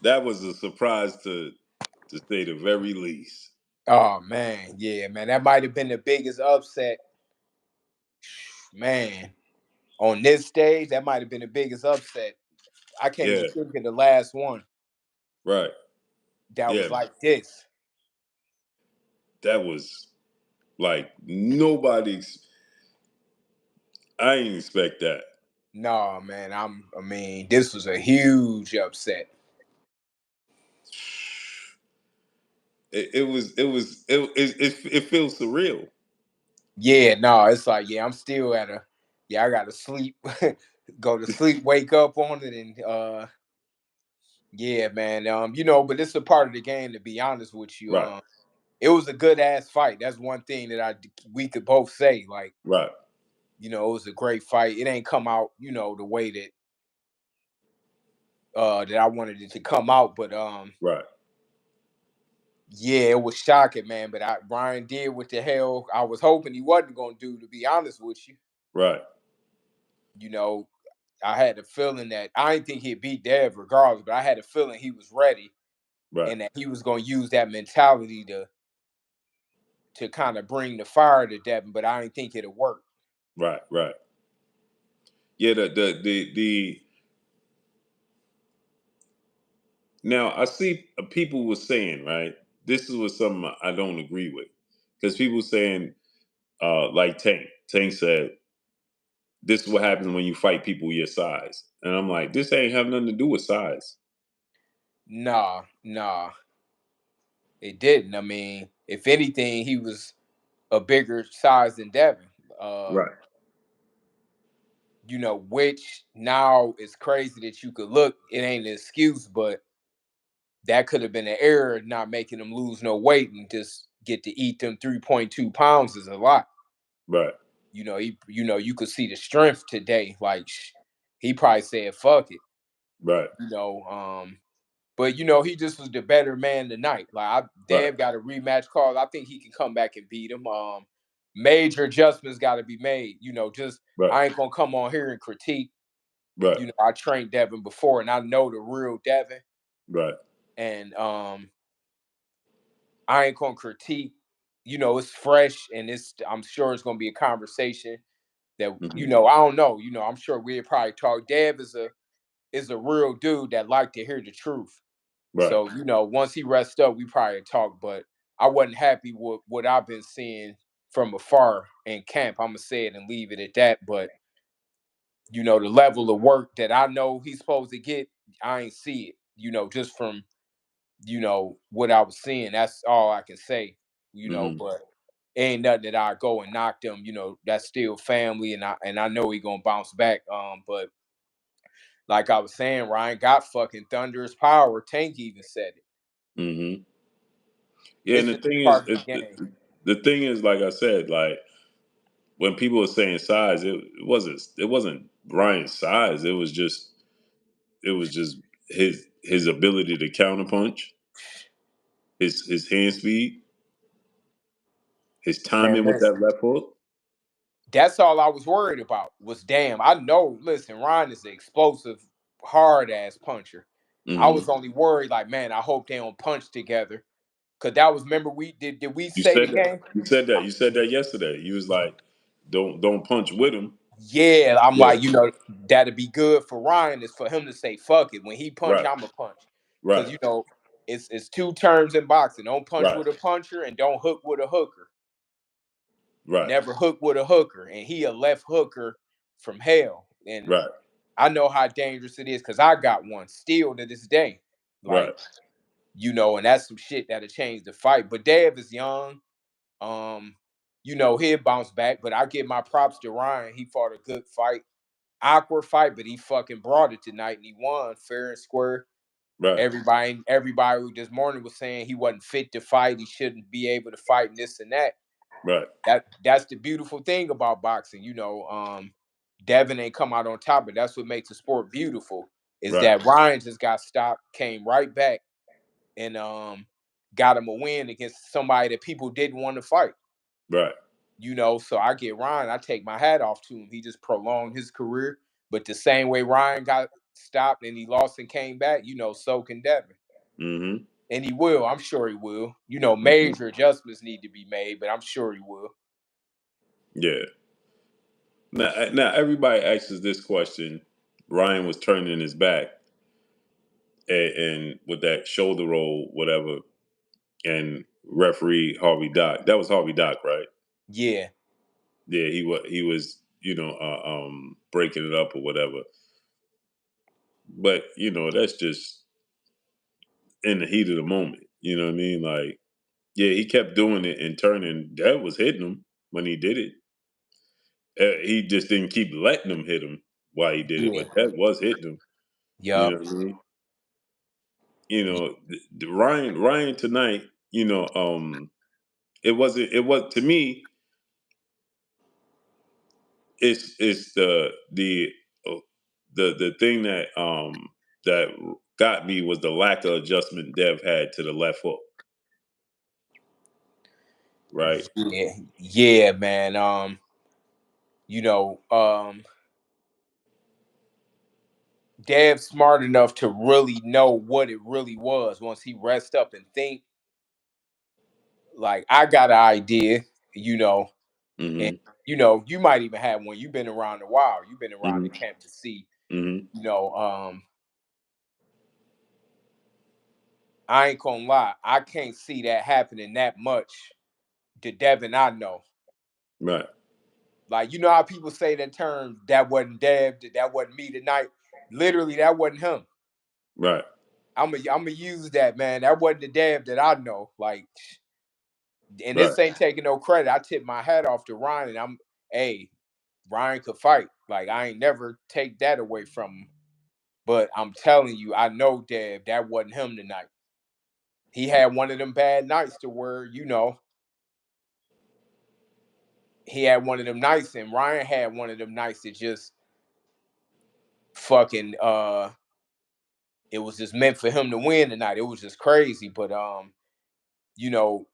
that was a surprise to say the very least. Oh man, yeah, man, that might have been the biggest upset, man. On this stage, that might have been the biggest upset. I can't Yeah, even think of the last one right. that Yeah, was like this. that was like nobody. I didn't expect that. No, man, I mean, this was a huge upset. It feels surreal. Yeah, no, it's like, yeah, I'm still I gotta sleep, go to sleep, wake up on it, and yeah, man, but it's a part of the game. To be honest with you, Right, it was a good ass fight. That's one thing that we could both say. Like, right, it was a great fight. It ain't come out, the way that I wanted it to come out, but right, yeah, it was shocking, man. But Ryan did what the hell I was hoping he wasn't gonna do. To be honest with you, right, you know, I had a feeling that I didn't think he'd beat Dev regardless, but I had a feeling he was ready right, and that he was gonna use that mentality to kind of bring the fire to Devin. But I didn't think it'd work. right, right. Yeah, the now I see people were saying, right. This is what something I don't agree with, because people saying like Tank said, this is what happens when you fight people your size, and I'm like, this ain't have nothing to do with size. Nah, it didn't. I mean, if anything, he was a bigger size than Devin. Uh, Right, which now is crazy that you could look. It ain't an excuse, but that could have been an error, not making him lose no weight and just get to eat them 3.2 pounds is a lot. right, You could see the strength today. Like he probably said, "Fuck it," right, you know. But he just was the better man tonight. Like right, Dave got a rematch call. I think he can come back and beat him. Major adjustments got to be made. Just right, I ain't gonna come on here and critique. right, I trained Devin before, and I know the real Devin. right. And I ain't gonna critique. It's fresh, and I'm sure it's gonna be a conversation that Hmm. I don't know. I'm sure we'll probably talk. Dev is a real dude that like to hear the truth. Right, So once he rests up, we probably talk. But I wasn't happy with what I've been seeing from afar in camp. I'm gonna say it and leave it at that. But the level of work that I know he's supposed to get, I ain't see it. Just from what I was seeing. That's all I can say. hmm, But ain't nothing that I go and knock them. That's still family, and I know he gonna bounce back. But like I was saying, Ryan got fucking thunderous power. Tank even said it. hmm. Yeah, and It's the just thing is, part of the game. the thing is, like I said, like when people were saying size, it wasn't Brian's size. It was just his ability to counterpunch, his hand speed, his Man, timing with that listen. left hook. That's all I was worried about was damn. I know, listen, Ryan is an explosive, hard ass puncher. I Hmm. was only worried, like, man, I hope they don't punch together. Cause that was remember we did we You say the said that. game? You said that. You said that yesterday. You was like, don't punch with him. Yeah, I'm Yeah. like, that'd be good for Ryan is for him to say fuck it. When he punch, Right. I'ma punch. Cause Right. it's two terms in boxing. Don't punch Right. with a puncher and don't hook with a hooker. Right. Never hook with a hooker. And he a left hooker from hell. And Right. I know how dangerous it is because I got one still to this day. Right. Like, and that's some shit that'll change the fight. But Dev is young. Um, he'll bounce back. But I give my props to Ryan. He fought a good fight. Awkward fight, but he fucking brought it tonight and he won fair and square. Right. Everybody who this morning was saying he wasn't fit to fight, he shouldn't be able to fight and this and that. Right. That's the beautiful thing about boxing. Devin ain't come out on top, but that's what makes the sport beautiful. Is Right. that Ryan just got stopped, came right back, and got him a win against somebody that people didn't want to fight. Right. So I get Ryan, I take my hat off to him. He just prolonged his career. But the same way Ryan got stopped and he lost and came back, so can Devin. Mm-hmm. And he will. I'm sure he will. Mm-hmm. Major adjustments need to be made, but I'm sure he will. Yeah. Now everybody asks this question. Ryan was turning his back and with that shoulder roll, whatever, and referee Harvey Dock. That was Harvey Dock, right? Yeah. Yeah, he was, breaking it up or whatever. But that's just in the heat of the moment. You know what I mean? Like, yeah, he kept doing it and turning. That was hitting him when he did it. He just didn't keep letting him hit him while he did it, Yeah. but that was hitting him. You Yup. know what I mean? The Ryan tonight. It was to me. It's uh, the thing that got me was the lack of adjustment Dev had to the left hook. Right. Yeah. Yeah, man. You know, Dev's smart enough to really know what it really was once he rest up and think. Like, I got an idea, you know, and Mm-hmm. you might even have one. You've been around a while. You've been around the Mm-hmm. camp to see, Mm-hmm. you know, um, I ain't gonna lie, I can't see that happening that much to Devin I know. Right. Like, you know how people say that term, that wasn't Dev, that wasn't me tonight. Literally, that wasn't him. Right. I'm gonna use that, man. That wasn't the Dev that I know. Like, and Right. this ain't taking no credit. I tip my hat off to Ryan, and hey, Ryan could fight. Like, I ain't never take that away from him. But I'm telling you, I know Dev, that wasn't him tonight. He had one of them bad nights to where, he had one of them nights, and Ryan had one of them nights that just fucking it was just meant for him to win tonight. It was just crazy. But you know,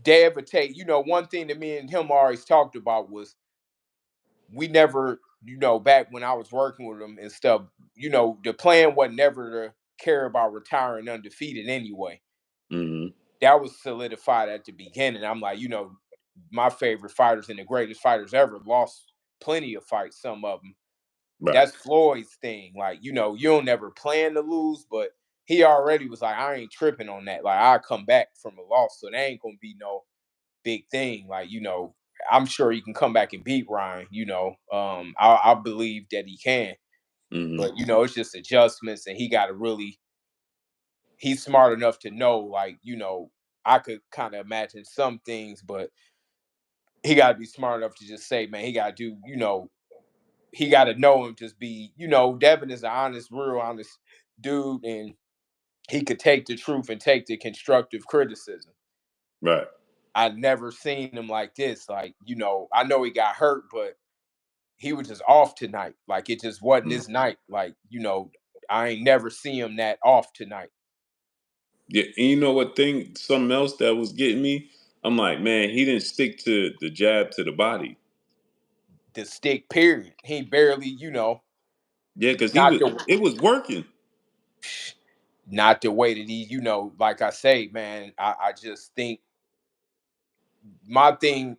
Dev would take, one thing that me and him always talked about was we never, back when I was working with him and stuff, the plan was never to care about retiring undefeated anyway. Mm-hmm. That was solidified at the beginning. I'm like, my favorite fighters and the greatest fighters ever lost plenty of fights, some of them. Right. That's Floyd's thing. Like, you don't never plan to lose, but he already was like, I ain't tripping on that. Like, I come back from a loss, so that ain't gonna be no big thing. Like, I'm sure he can come back and beat Ryan. I believe that he can, Mm-hmm. but it's just adjustments, and he got to really. He's smart enough to know, like, I could kind of imagine some things, but he got to be smart enough to just say, man, he got to do, he got to know him, just be, Devin is an honest, real honest dude, and he could take the truth and take the constructive criticism. Right. I've never seen him like this. Like, I know he got hurt, but he was just off tonight. Like, it just wasn't Mm. his night. Like, I ain't never see him that off tonight. Yeah. And you know what thing? Something else that was getting me. I'm like, man, he didn't stick to the jab to the body. The stick, period. He barely, Yeah, because not the it was working. not the way that he, like I say, man, I just think my thing,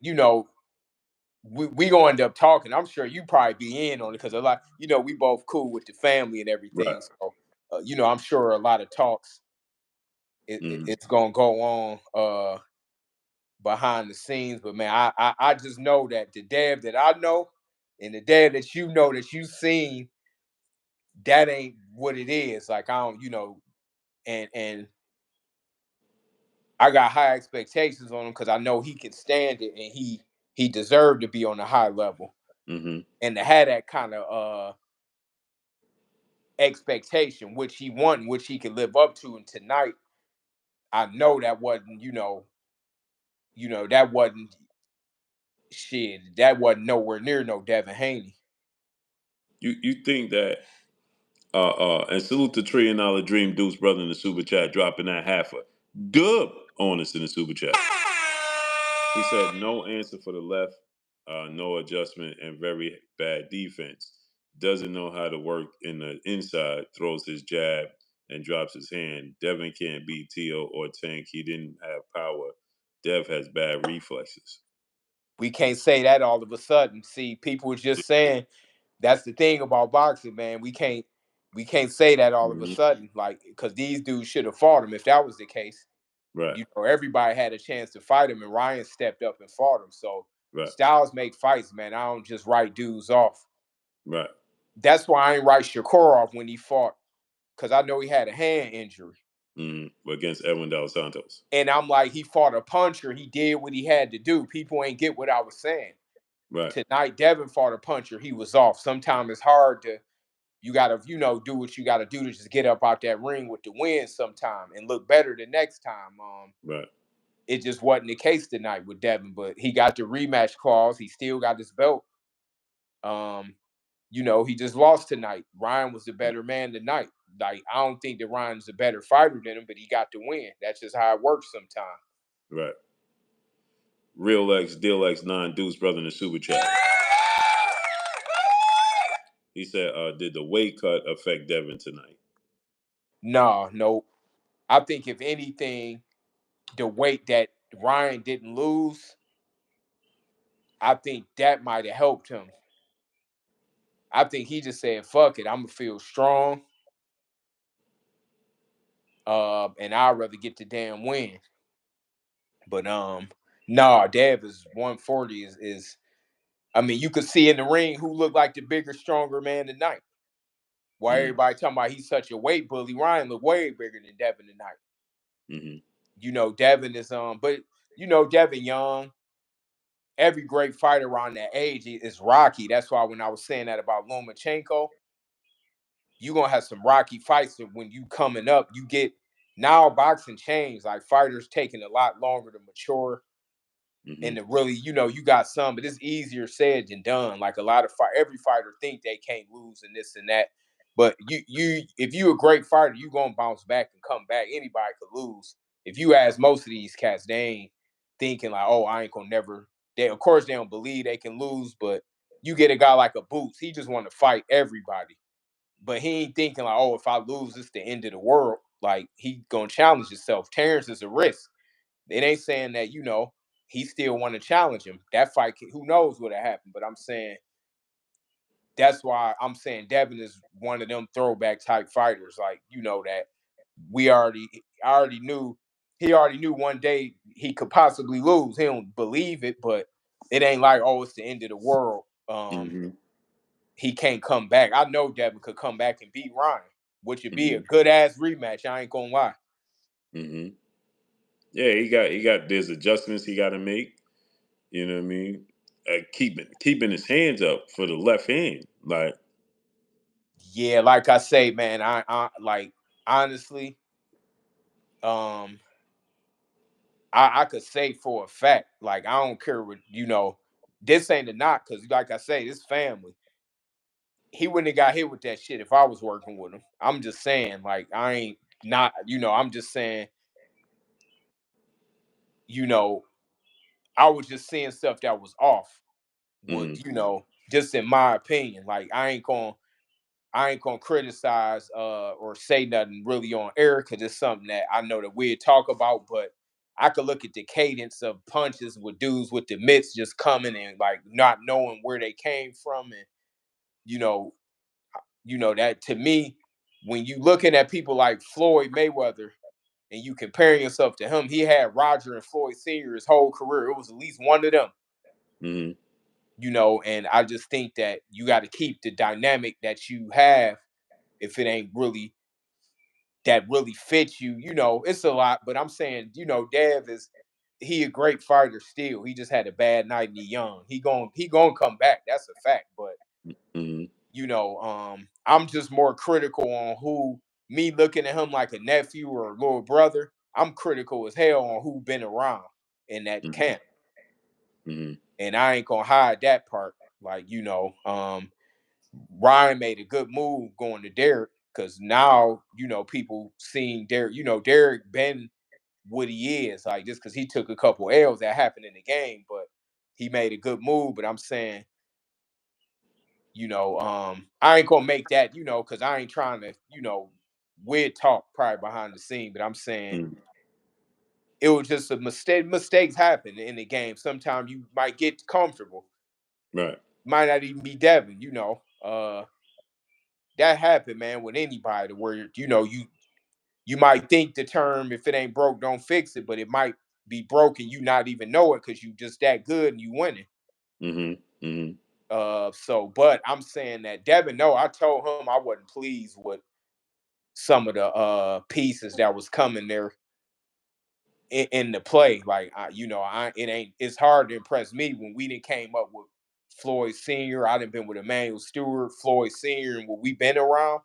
we gonna end up talking. I'm sure you probably be in on it because a lot, we both cool with the family and Right. everything. So, I'm sure a lot of talks Mm-hmm. it's gonna go on behind the scenes. But man, I just know that the Dev that I know and the Dev that you know that you seen, that ain't what it is. Like, I don't, and I got high expectations on him because I know he can stand it, and he deserved to be on a high level, Mm-hmm. and to have that kind of expectation, which he won, which he could live up to. And tonight, I know that wasn't, that wasn't shit. That wasn't nowhere near no Devin Haney. You think that and salute to $1 Trillion Dream Deuce brother in the super chat dropping that half a dub on us in the super chat. He said no answer for the left, no adjustment, and very bad defense. Doesn't know how to work in the inside. Throws his jab and drops his hand. Devin can't beat T.O. or Tank. He didn't have power. Dev has bad reflexes. We can't say that all of a sudden. See, people were just saying that's the thing about boxing, man. We can't say that all of a Mm-hmm. sudden, like because these dudes should have fought him if that was the case. Right, Everybody had a chance to fight him, and Ryan stepped up and fought him. So right, styles make fights, man. I don't just write dudes off. right. That's why I ain't write Shakur off when he fought, because I know he had a hand injury. Against Edwin Dos Santos. And I'm like, he fought a puncher. He did what he had to do. People ain't get what I was saying. Right, Tonight, Devin fought a puncher. He was off. Sometimes it's hard to, you got to, do what you got to do to just get up out that ring with the win sometime and look better the next time. right, It just wasn't the case tonight with Devin, but he got the rematch clause. He still got his belt. Um, he just lost tonight. Ryan was the better man tonight. Like, I don't think that Ryan's a better fighter than him, but he got the win. That's just how it works sometimes. right. Real X, Deal X, non Deuce brother in the super chat. He said, "Did the weight cut affect Devin tonight?" No, no. I think if anything, the weight that Ryan didn't lose, I think that might have helped him. I think he just said, "Fuck it, I'm gonna feel strong, and I'd rather get the damn win." But nah, Dev is 140 is. I mean, you could see in the ring who looked like the bigger, stronger man tonight. Why Mm-hmm. everybody talking about he's such a weight bully? Ryan looked way bigger than Devin tonight. Mm-hmm. Devin is but Devin young. Every great fighter around that age is rocky. That's why when I was saying that about Lomachenko, you're gonna have some rocky fights that when you coming up, you get now boxing changed. Like fighters taking a lot longer to mature Mm-hmm. and to really, you got some, but it's easier said than done. Like a lot of every fighter think they can't lose and this and that. But if you a great fighter, you gonna bounce back and come back. Anybody could lose. If you ask most of these cats, they ain't thinking like, oh, I ain't gonna never. They of course they don't believe they can lose, but you get a guy like a Boots, he just want to fight everybody. But he ain't thinking like, oh, if I lose, it's the end of the world. Like he gonna challenge himself. Terrence is a risk. It ain't saying that he still want to challenge him. That fight, who knows what happened? But I'm saying that's why I'm saying Devin is one of them throwback type fighters. Like that I already knew he already knew one day he could possibly lose. He don't believe it, but it ain't like it's the end of the world. Mm-hmm. He can't come back. I know Devin could come back and beat Ryan, which would be a Mm-hmm. good ass rematch. I ain't gonna lie. Mm-hmm. Yeah, he got. There's adjustments he got to make. You know what I mean? Keeping his hands up for the left hand. Like, Yeah, like I say, man, I like honestly, um, I could say for a fact, like I don't care what this ain't a knock because, like I say, this family. He wouldn't have got hit with that shit if I was working with him. I'm just saying, like I ain't not, I'm just saying, you know, I was just seeing stuff that was off. Would mm-hmm. just in my opinion, like I ain't gonna criticize or say nothing really on air because it's something that I know that we'd talk about, but I could look at the cadence of punches with dudes with the mitts just coming and like not knowing where they came from, and you know, that to me, when you looking at people like Floyd Mayweather and you comparing yourself to him, he had Roger and Floyd Sr. his whole career. It was at least one of them, Mm-hmm. and I just think that you got to keep the dynamic that you have if it ain't really that really fits you. It's a lot, but I'm saying, Dev he a great fighter still. He just had a bad night and he young. He gonna come back. That's a fact. But Mm-hmm. I'm just more critical on who me looking at him like a nephew or a little brother. I'm critical as hell on who been around in that Mm-hmm. camp. Mm-hmm. And I ain't gonna hide that part. Like, Ryan made a good move going to Derek because now people seeing Derek. Derek been what he is like just because he took a couple L's that happened in the game, but he made a good move. But I'm saying, I ain't gonna make that, because I ain't trying to, we'd talk probably behind the scene, but I'm saying Mm. it was just a mistake. Mistakes happen in the game. Sometimes you might get comfortable. Right. Might not even be Devin, that happened, man, with anybody where you might think the term if it ain't broke, don't fix it, but it might be broken, you not even know it because you just that good and you winning. Mm-hmm. Mm-hmm. But I'm saying that Devin, no, I told him I wasn't pleased with some of the pieces that was coming there in the play. Like it's hard to impress me when we didn't came up with Floyd Senior. I didn't been with Emmanuel Stewart, Floyd Senior, and what we been around.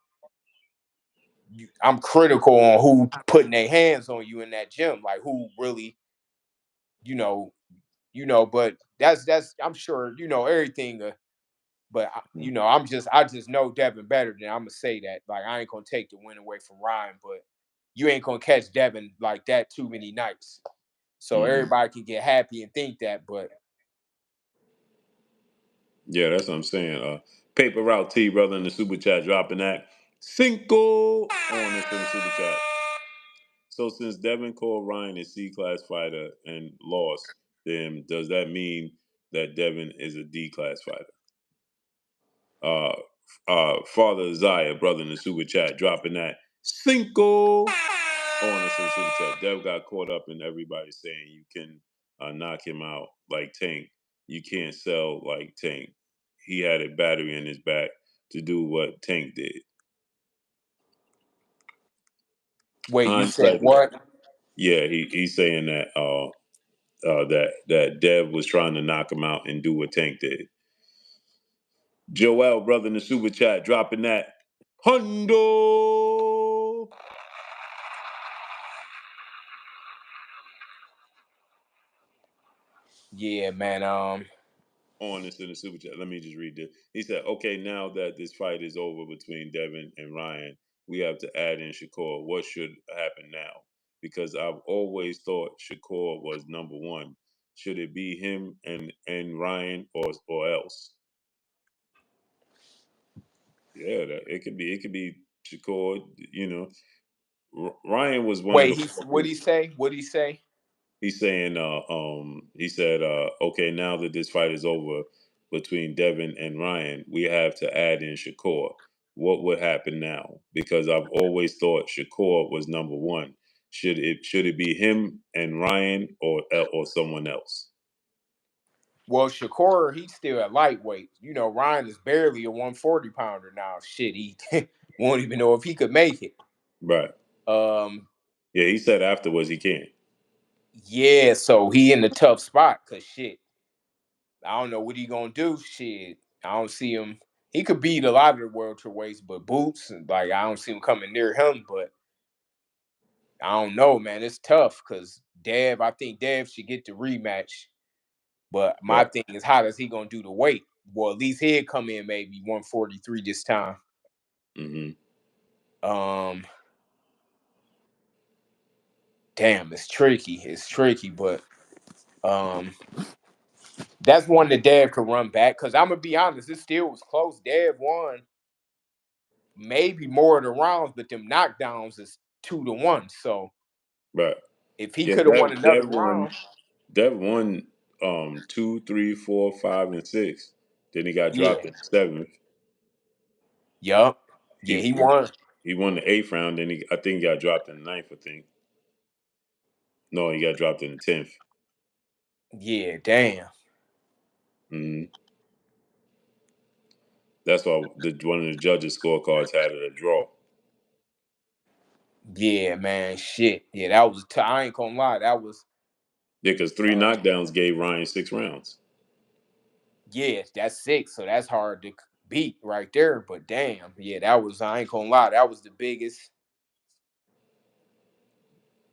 I'm critical on who putting their hands on you in that gym, like who really, you know, But that's I'm sure everything. But I just know Devin better than I'm gonna say that. Like I ain't gonna take the win away from Ryan, but you ain't gonna catch Devin like that too many nights. So Mm-hmm. everybody can get happy and think that, but Yeah, that's what I'm saying. Paper Route T, brother, in the super chat, dropping that Cinco on this in the super chat. So since Devin called Ryan a C class fighter and lost, then does that mean that Devin is a D class fighter? Father Zaya, brother in the super chat, dropping that Cinco on this in the super chat. Dev got caught up in everybody saying you can knock him out like Tank. You can't sell like Tank. He had a battery in his back to do what Tank did. wait, you said Hindsight, what? yeah, he's saying that that Dev was trying to knock him out and do what Tank did. Joel, brother in the super chat, dropping that Hundo Yeah, man. on this in the super chat. Let me just read this. He said, "Okay, now that this fight is over between Devin and Ryan, we have to add in Shakur. What should happen now? Because I've always thought Shakur was number one. Should it be him and Ryan or else?" Yeah, it could be Shakur. Ryan was one of Wait, the he what focus. he say? What he say? He's saying, he said, okay, now that this fight is over between Devin and Ryan, we have to add in Shakur. What would happen now? Because I've always thought Shakur was number one. Should it be him and Ryan or someone else? Well, Shakur, he's still at lightweight. Ryan is barely a 140 pounder now. Shit, he won't even know if he could make it. Right. Um, Yeah, he said afterwards he can't. yeah, so he in a tough spot because shit, I don't know what he gonna do. Shit, I don't see him. He could beat a lot of the welterweights, but Boots, like I don't see him coming near him. But I don't know, man. It's tough because I think Dev should get the rematch. But my Right. thing is, how does he gonna do the weight? Well, at least he'd come in maybe 143 this time. Mm-hmm. Um, damn, it's tricky. It's tricky, but um, that's one that Dev could run back. Cause I'm gonna be honest, it still was close. Dev won maybe more of the rounds, but them knockdowns is 2-1. So Right. if he Yeah, could have won another Dev won. round, Dev won 2, 3, 4, 5, and 6. Then he got yeah, dropped in the seventh. yup, yeah, He he he, won. he won the eighth round. Then I think he got dropped in the ninth. I think no, he got dropped in the 10th. Yeah, damn. Hmm. That's why one of the judges' scorecards had it a draw. Yeah, man, shit. Yeah, that was. I ain't gonna lie, that was. Yeah, because three Uh, knockdowns gave Ryan 6 rounds. yeah, that's 6, so that's hard to beat right there. But damn, yeah, that was. I ain't gonna lie, that was the biggest.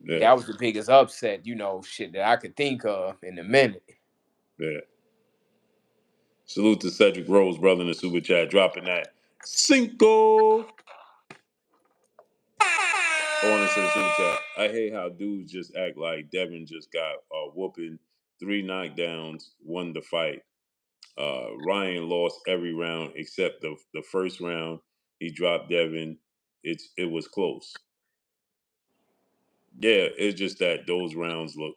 Yeah, That was the biggest upset, shit that I could think of in a minute. yeah. Salute to Cedric Rose, brother in the super chat, dropping that Cinco on into the super chat. I hate how dudes just act like Devin just got whooping, 3 knockdowns, won the fight. Ryan lost every round except the first round. He dropped Devin. it was close. Yeah, it's just that those rounds look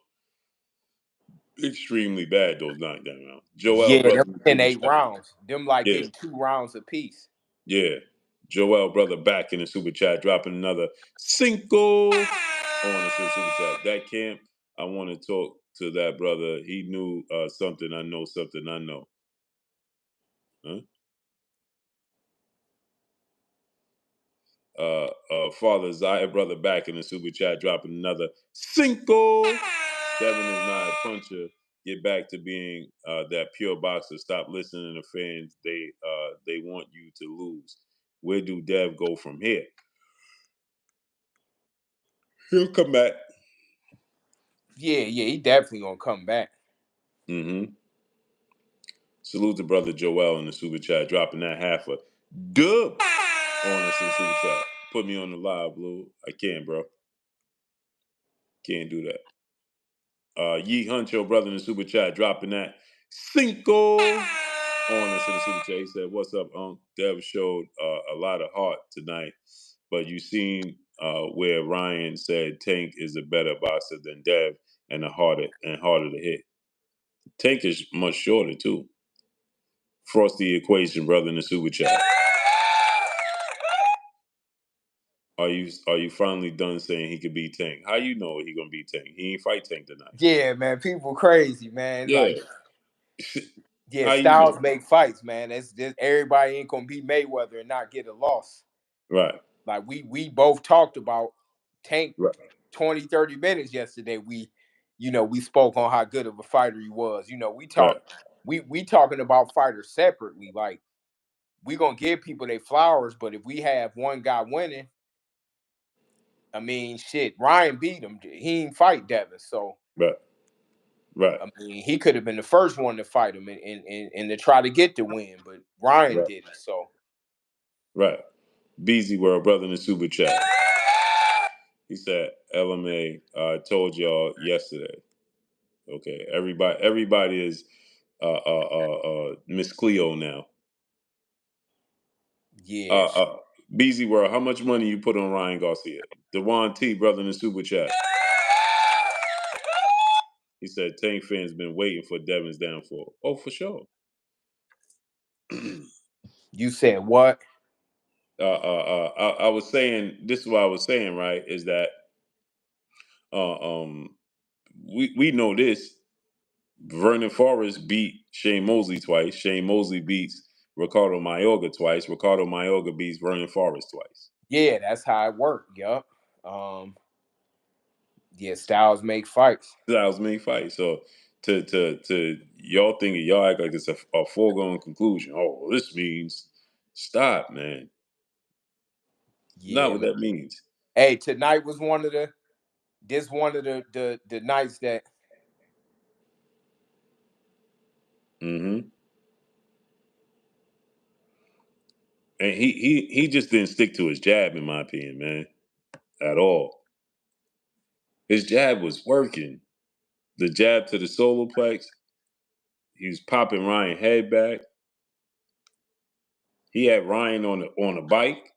extremely bad. Those knockdown rounds. Joel, Yeah, brother, them in the 10 super 8 chat. rounds. Them like Yeah, getting 2 rounds apiece. yeah. Joel, brother, back in the super chat, dropping another cinco on the super chat. That camp, I want to talk to that brother. He knew something I know, something I know. Huh? Father Zaya, brother, back in the super chat, dropping another cinco. Devin is not a puncher. Get back to being that pure boxer. Stop listening to fans. They want you to lose. Where do Dev go from here? He'll come back. Yeah, he definitely gonna come back. Mm-hmm. Salute to brother Joel in the super chat, dropping that half a dub on the super chat. Put me on the live, Blue. I can't, bro. Can't do that. Yee Huncho, brother in the super chat, dropping that cinco on the super chat. He said, "What's up, Unc? Dev showed a lot of heart tonight, but you seen where Ryan said Tank is a better boxer than Dev and harder to hit. Tank is much shorter too. Frosty equation, brother in the super chat. Are you finally done saying he could beat Tank? How you know he gonna beat Tank? He ain't fight Tank tonight. Yeah, man, people crazy, man. Yeah. Like, yeah, How you styles know? make fights, man. That's everybody ain't gonna be Mayweather and not get a loss. Right. Like we both talked about Tank Right. 20, 30 minutes yesterday. We spoke on how good of a fighter he was. Right. We talking about fighters separately. Like, we gonna give people their flowers, but if we have one guy winning, I mean, shit, Ryan beat him. He ain't fight Devin, so Right. Right. I mean, he could have been the first one to fight him and to try to get the win, but Ryan Right. did it. So Right. Beezy World, brother in the super chat. He said, LMA, I told y'all yesterday. Okay. Everybody is Miss Cleo now. yeah, Uh Beezy World, how much money you put on Ryan Garcia? Devon T, brother in the super chat. He said Tank fans been waiting for Devin's downfall. Oh, for sure. you said what? I was saying, this is what I was saying, right? Is that uh, um, we know this. Vernon Forrest beat Shane Mosley twice. Shane Mosley beats Ricardo Mayorga twice. Ricardo Mayorga beats Vernon Forrest twice. Yeah, that's how it worked. Yup. Um, yeah, styles make fights. That was many fights. So to y'all thinking y'all act like it's a foregone conclusion. Oh, well, this means stop, man. Not Yeah, what man. that means. Hey, tonight was one of the nights that Mm-hmm. And he just didn't stick to his jab, in my opinion, man, at all. His jab was working. The jab to the solar plex. He was popping Ryan head back. He had Ryan on a bike.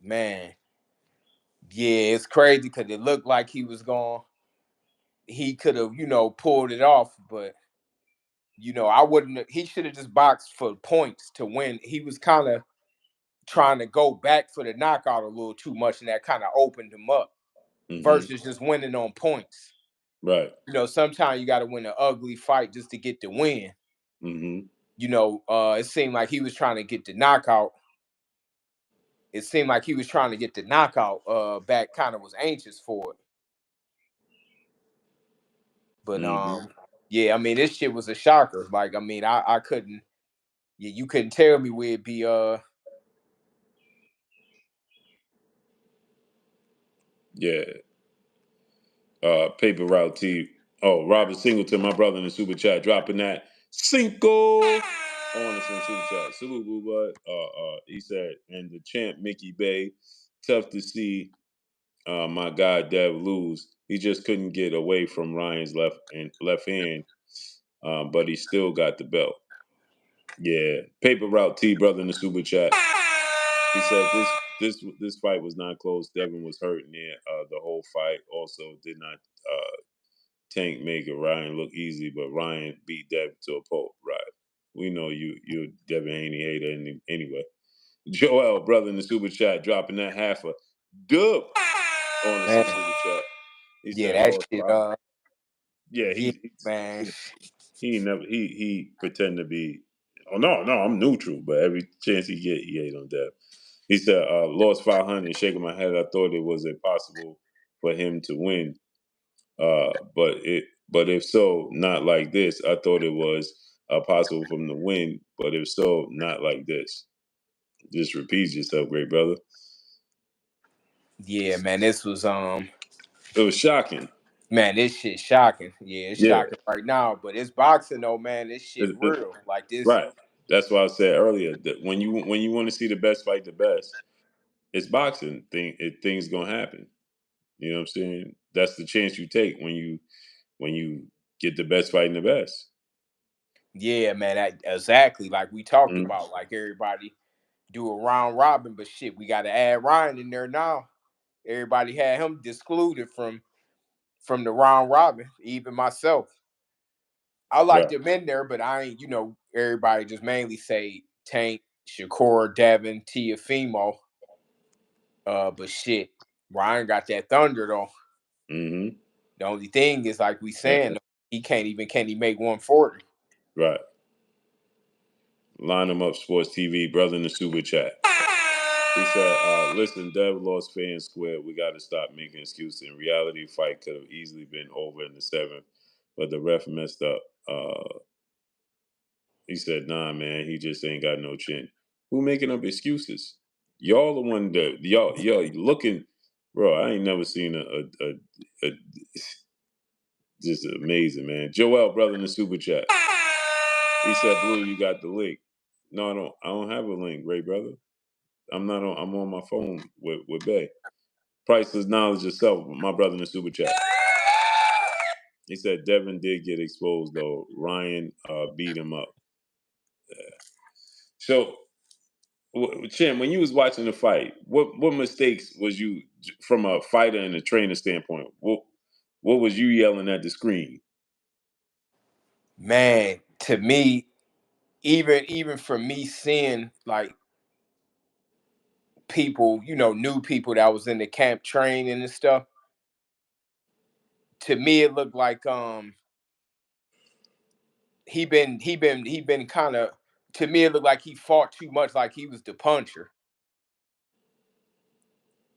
man, yeah, it's crazy because it looked like he was going. He could have, pulled it off, but I wouldn't. He should have just boxed for points to win. He was kind of trying to go back for the knockout a little too much, and that kind of opened him up Mm-hmm. versus just winning on points. Right. Sometimes you got to win an ugly fight just to get the win. Mm-hmm. It seemed like he was trying to get the knockout. It seemed like he was trying to get the knockout. Back kind of was anxious for it, but Mm-hmm. yeah, I mean, this shit was a shocker. Like, I mean, I couldn't. Yeah, you couldn't tell me where it'd be. Yeah. Paper route T. Oh, Robert Singleton, my brother in the super chat, dropping that Cinco on the super chat. Salute, boo bud. He said, and the champ Mickey Bay, tough to see my guy Dev lose. He just couldn't get away from Ryan's left hand, but he still got the belt. Yeah, paper route T, brother in the super chat. He said this fight was not close. Devin was hurt near the whole fight. Also, did not Tank make Ryan look easy, but Ryan beat Devin to a pulp. Right? We know you're a Devin Haney hater anyway. Joel, brother in the super chat, dropping that half a dub on the Man, super chat. He yeah, said that lost shit. five. Yeah, Yeah, man. he never he pretend to be. Oh no, I'm neutral, but every chance he get, he ate on Dev. He said lost 500. Shaking my head, I thought it was impossible for him to win. But if so, not like this. I thought it was possible for him to win, but if so, not like this. Just repeat yourself, great brother. Yeah, man. This was It was shocking. man, this shit shocking. Yeah, it's Yeah, shocking right now. But it's boxing though, man. This shit real. Like this. right. That's why I said earlier that when you want to see the best fight the best, it's boxing. Things gonna happen. You know what I'm saying? That's the chance you take when you get the best fighting the best. Yeah, man. That, exactly. Like we talked Mhm. about. Like everybody do a round robin, but shit, we got to add Ryan in there now. Everybody had him excluded from the round robin. Even myself. I like Right. them in there, but I ain't. Everybody just mainly say Tank, Shakur, Devin, Tiafimo. But shit, Ryan got that thunder though. Mm-hmm. The only thing is, like we Yeah. saying, he can't even can he make 140? Right. Line them up, Sports TV, brother in the super chat. He said, listen, Dev lost fair and square. We got to stop making excuses. In reality, fight could have easily been over in the seventh, but the ref messed up. He said, nah, man, he just ain't got no chin. Who making up excuses? Y'all the one that, y'all looking, bro, I ain't never seen a just amazing, man. Joel, brother in the super chat. He said, Blue, you got the link. No, I don't have a link, great brother. I'm on my phone with Bay. Priceless knowledge yourself, my brother in the super chat. He said Devin did get exposed though. Ryan beat him up. So, Chin, when you was watching the fight, what mistakes was you from a fighter and a trainer standpoint? What was you yelling at the screen? Man, to me, even for me seeing like people, new people that was in the camp training and stuff, to me it looked like he been kind of, to me it looked like he fought too much, like he was the puncher.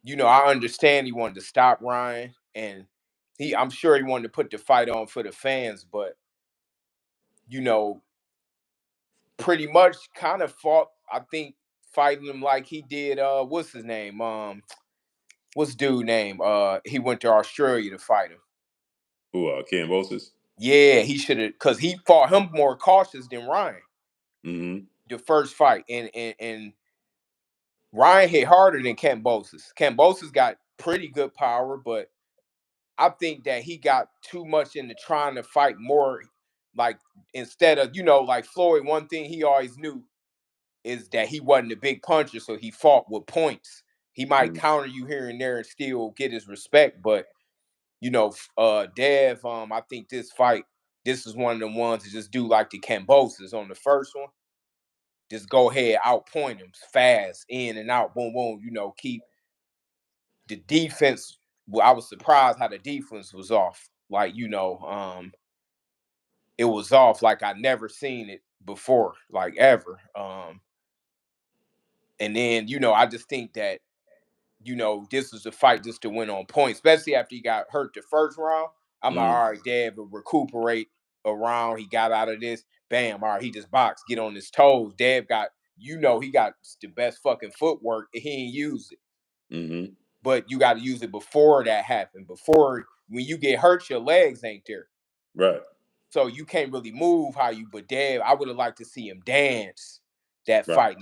I understand he wanted to stop Ryan, and I'm sure he wanted to put the fight on for the fans, but you know, pretty much kind of fought, I think, fighting him like he did what's his name? What's dude name? He went to Australia to fight him. Who Cambosis? Yeah, he should have, cause he fought him more cautious than Ryan Mm-hmm. the first fight. And Ryan hit harder than Cambosis. Cambosis got pretty good power, but I think that he got too much into trying to fight more, like instead of, like Floyd, one thing he always knew is that he wasn't a big puncher, so he fought with points. He might Mm-hmm. counter you here and there and still get his respect, but Dev, I think this is one of the ones that just do like the Cambosis on the first one. Just go ahead, outpoint him fast, in and out, boom, boom. Keep the defense. Well, I was surprised how the defense was off. Like, it was off like I never seen it before, like ever. And then, I just think that, this was a fight just to win on points, especially after he got hurt the first round. I'm like, Mm-hmm. all right, Dad, but recuperate a round. He got out of this. Bam, all right, he just boxed, get on his toes. Dad got, he got the best fucking footwork. He ain't use it. Mm-hmm. But you got to use it before that happened. Before, when you get hurt, your legs ain't there. Right. So you can't really move how you, but Dad, I would have liked to see him dance that Right. fight.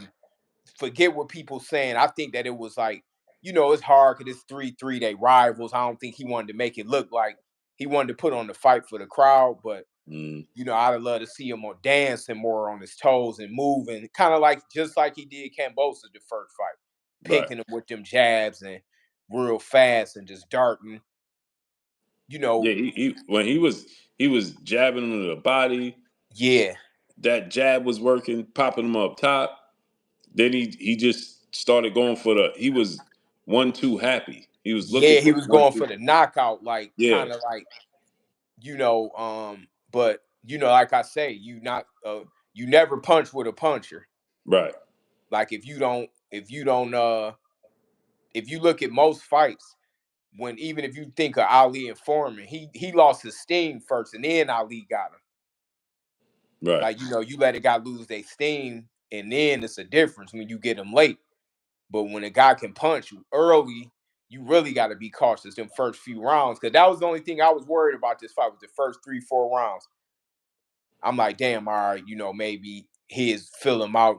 Forget what people saying. I think that it was like, it's hard because it's 3-3 they rivals. I don't think he wanted to make it look like he wanted to put on the fight for the crowd, but Mm-hmm. I'd love to see him on dancing more on his toes and moving, kind of like just like he did Cambosa the first fight. Right. picking him with them jabs and real fast and just darting. You Yeah, know, he when he was jabbing him to the body. yeah, That jab was working, popping him up top. Then he just started going for the. He was 1-2 happy. He was looking yeah, he for was one going two. for the knockout, like Yeah. kind of like but like I say, you never punch with a puncher. Right. Like if you look at most fights, when even if you think of Ali and Foreman, he lost his steam first, and then Ali got him. Right. Like you let a guy lose their steam, and then it's a difference when you get him late. But when a guy can punch you early, you really got to be cautious them first few rounds. Because that was the only thing I was worried about this fight was the first 3-4 rounds. I'm like, damn, all right, maybe his fill him out,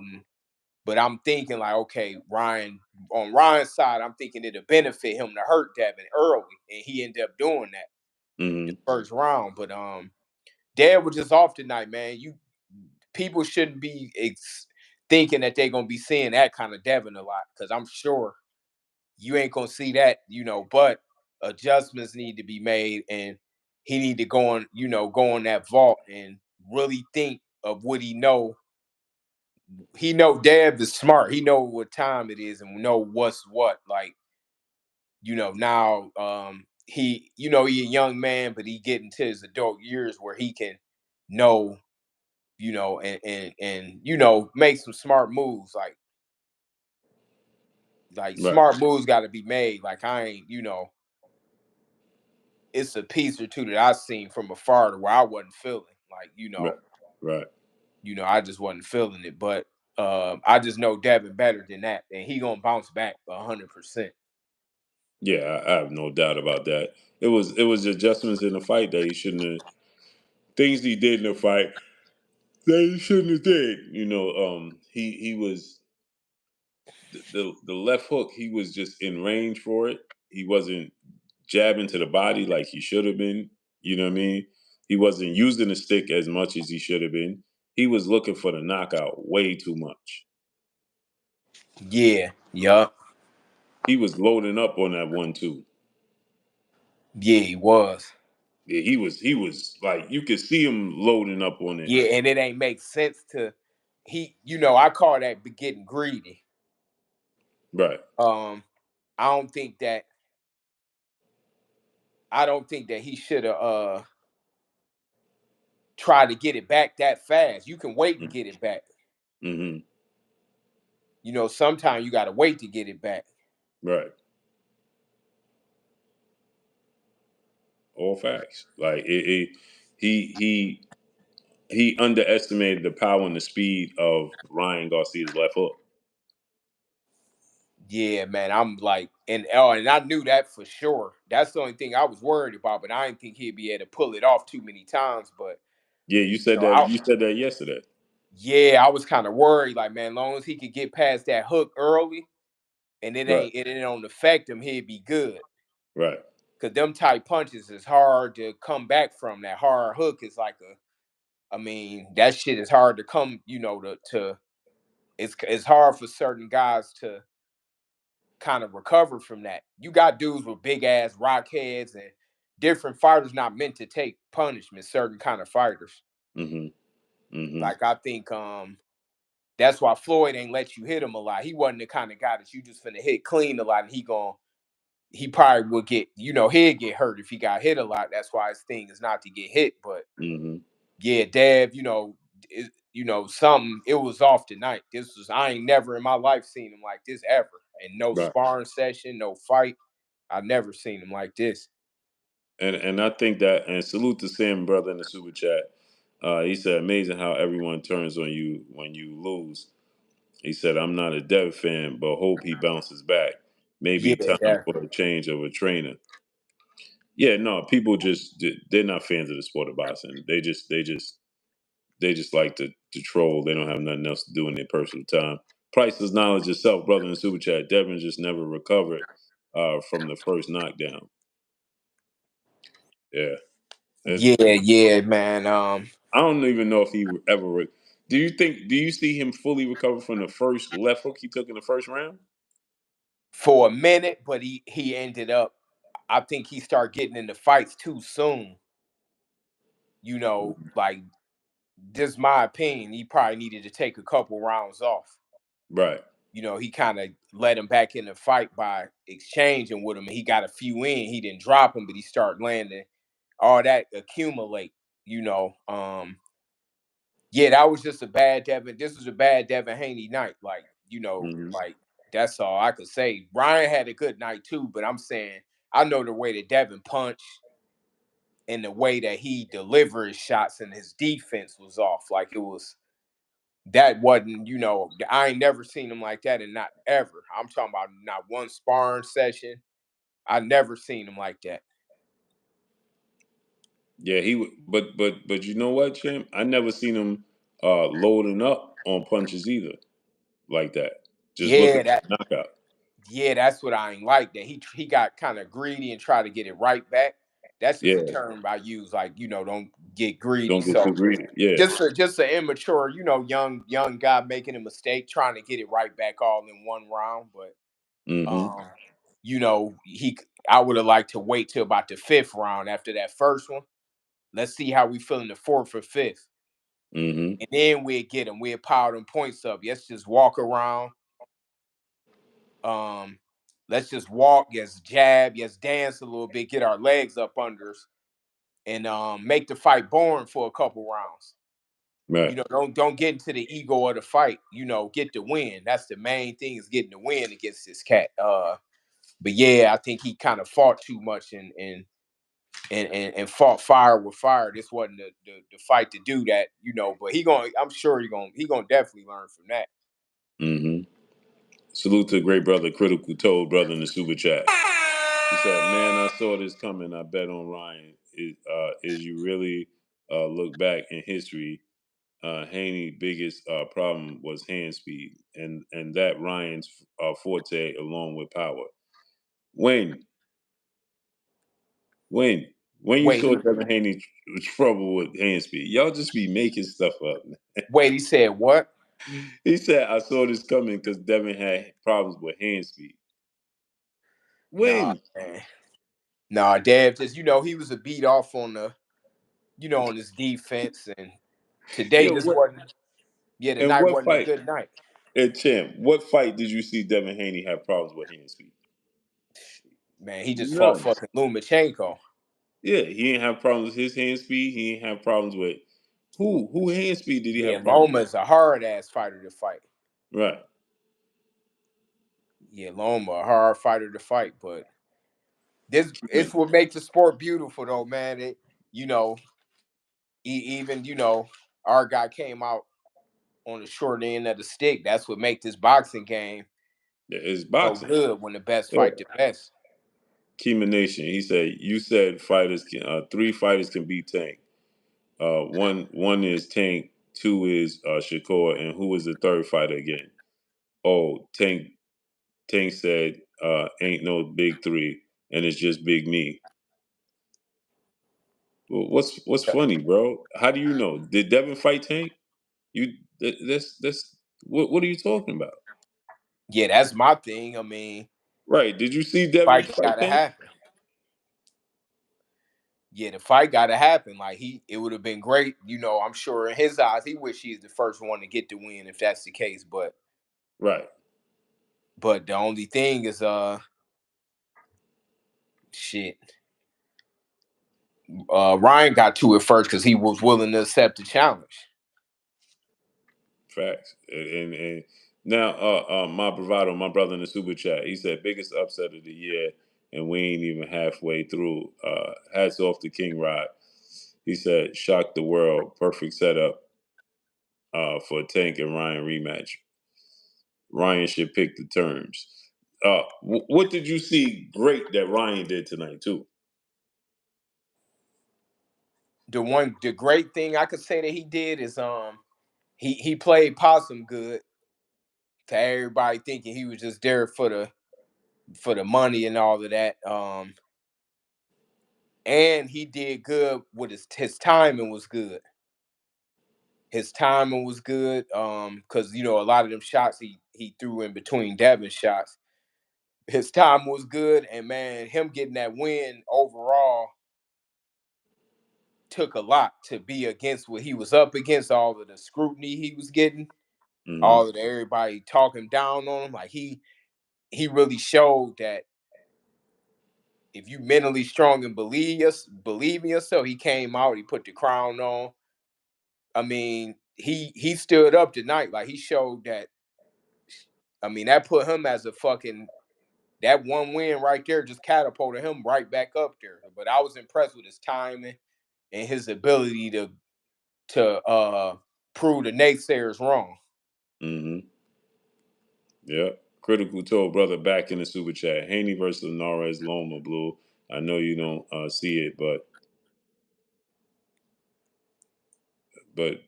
but I'm thinking like, okay, on Ryan's side, I'm thinking it'll benefit him to hurt Devin early, and he ended up doing that the Hmm. first round. But Dev was just off tonight, man. People shouldn't be thinking that they're gonna be seeing that kind of Devin a lot, because I'm sure you ain't gonna see that, but adjustments need to be made, and he need to go on that vault and really think of what he know. He know Deb is smart. He know what time it is and know what's what. Like, now he a young man, but he getting to his adult years where he can know, and make some smart moves. Like Right. smart moves got to be made. Like I ain't, it's a piece or two that I seen from afar to where I wasn't feeling. Like, Right. Right. I just wasn't feeling it. But I just know Devin better than that, and he gonna bounce back 100%. Yeah, I have no doubt about that. It was adjustments in the fight that he shouldn't have. Things he did in the fight that he shouldn't have did. He was the left hook. He was just in range for it. He wasn't jabbing to the body like he should have been. You know what I mean? He wasn't using the stick as much as he should have been. He was looking for the knockout way too much. Yeah, yup. He was loading up on that 1-2. Yeah, he was. Yeah, he was like you could see him loading up on it. Yeah, and it ain't make sense to I call that getting greedy. Right. Um, I don't think that he should have tried to get it back that fast. You can wait and get it back. Mm-hmm. Sometimes you gotta wait to get it back. Right. All facts. Like he he underestimated the power and the speed of Ryan Garcia's left hook. Yeah, man. I'm like, and I knew that for sure. That's the only thing I was worried about, but I didn't think he'd be able to pull it off too many times. But Yeah, you said that. I You said that yesterday. yeah, I was kind of worried, like, man, long as he could get past that hook early and Right. it don't affect him, he'd be good. Right. Cause them tight punches is hard to come back from. That hard hook is like I mean, that shit is hard to come, to it's hard for certain guys to kind of recover from that. You got dudes with big ass rock heads, and different fighters not meant to take punishment, certain kind of fighters. Mm-hmm. Mm-hmm. Like I think that's why Floyd ain't let you hit him a lot. He wasn't the kind of guy that you just finna hit clean a lot, and he probably would get, he'd get hurt if he got hit a lot. That's why his thing is not to get hit. But Mm-hmm. yeah, Dev, something, it was off tonight. I ain't never in my life seen him like this ever. And no Right. sparring session, no fight. I never seen him like this. And I think that and salute to Sam brother in the super chat. He said amazing how everyone turns on you when you lose. He said I'm not a Dev fan, but hope he bounces back. Maybe Yeah, time that, for a change of a trainer. Yeah, no, people just they're not fans of the sport of boxing. They just like to troll. They don't have nothing else to do in their personal time. Priceless knowledge yourself, brother in the super chat. Devin just never recovered from the first knockdown. Yeah, it's, yeah, man. I don't even know if he ever. Do you see him fully recover from the first left hook he took in the first round? for a minute, but he ended up. I think he started getting into fights too soon. Like this is my opinion. He probably needed to take a couple rounds off. Right. He kind of let him back in the fight by exchanging with him. And he got a few in. He didn't drop him, but he started landing all that accumulate. Yeah, that was just a bad Devin. This was a bad Devin Haney night. Mm-hmm. Like that's all I could say. Ryan had a good night too, but I'm saying I know the way that Devin punched and the way that he delivered his shots and his defense was off. Like it was that wasn't, I ain't never seen him like that and not ever. I'm talking about not one sparring session. I never seen him like that. Yeah, but you know what, champ? I never seen him loading up on punches either like that. Just looking Yeah, for a knockout. that's what I ain't like. That he got kind of greedy and tried to get it right back. That's just a Yeah, term I use, like, don't get greedy. don't get So too greedy. Yeah. just an immature, young guy making a mistake, trying to get it right back all in one round. But Mm-hmm. um, I would have liked to wait till about the fifth round after that first one. Let's see how we feel in the fourth or fifth. Mm-hmm. And then we'll get them. We'll pile them points up. Let's just walk around. Um, let's just walk, yes, jab, yes, dance a little bit, get our legs up under us, and make the fight boring for a couple rounds. Right. Don't get into the ego of the fight. Get the win. That's the main thing, is getting the win against this cat. But yeah, I think he kind of fought too much and fought fire with fire. This wasn't the fight to do that, But I'm sure he gonna definitely learn from that. Mm-hmm. Salute to great brother, critical told brother in the super chat. He said, "Man, I saw this coming. I bet on Ryan. Is you really look back in history? Haney's biggest problem was hand speed, and that Ryan's forte along with power. When when when you Wait, saw Devin Haney trouble with hand speed, y'all just be making stuff up." he said what? He said, "I saw this coming because Devin had problems with hand speed." Nah, When? man. Nah, Dev just he was a beat off on on his defense, and today Yo, just what? wasn't. Yeah, the And night what wasn't a fight? good night. And champ, what fight did you see Devin Haney have problems with hand speed? Man, he just fought None. fucking Lomachenko. Yeah, he didn't have problems with his hand speed. He didn't have problems with who hand speed did he Yeah, have problems Loma is a hard ass fighter to fight. with? Right. Yeah, Loma, a hard fighter to fight, but this it's Keep what makes the sport beautiful though, man. It you know, even our guy came out on the short end of the stick. That's what makes this boxing game It's so boxing. good when the best Yeah. fight the best. Kima Nation. He said you said fighters can three fighters can beat Tank. One is Tank, two is Shakur, and who is the third fighter again? Oh, Tank said ain't no big three, and it's just big me. Well, what's funny, bro? How do you know? Did Devin fight Tank? You that's what are you talking about? Yeah, that's my thing. I mean, Right? Did you see Devin fight fight gotta Tank? happen. Yeah, the fight gotta happen. Like it would have been great. I'm sure in his eyes, he wish he's the first one to get the win if that's the case. Right. But the only thing is, shit. Ryan got to it first because he was willing to accept the challenge. Facts. And now, my bravado, my brother in the super chat, he said biggest upset of the year, and we ain't even halfway through. Hats off to King Rod. He said shocked the world. Perfect setup for Tank and Ryan rematch. Ryan should pick the terms. What did you see great that Ryan did tonight too? The great thing I could say that he did is he played possum good to everybody thinking he was just there for the money and all of that. And he did good with his timing was good. His timing was good. Because a lot of them shots he threw in between Devin shots. his time was good, and man, him getting that win overall took a lot to be against what he was up against, all of the scrutiny he was getting, Mm-hmm. all of the everybody talking down on him. Like he really showed that if you mentally strong and believe in yourself, he came out, he put the crown on. I mean, he stood up tonight. Like he showed that. I mean, that put him as a fucking that one win right there just catapulted him right back up there. But I was impressed with his timing and his ability to prove the naysayers wrong. Mm-hmm. Yeah. Critical told brother back in the super chat. Haney versus Linares Loma Blue. I know you don't see it, but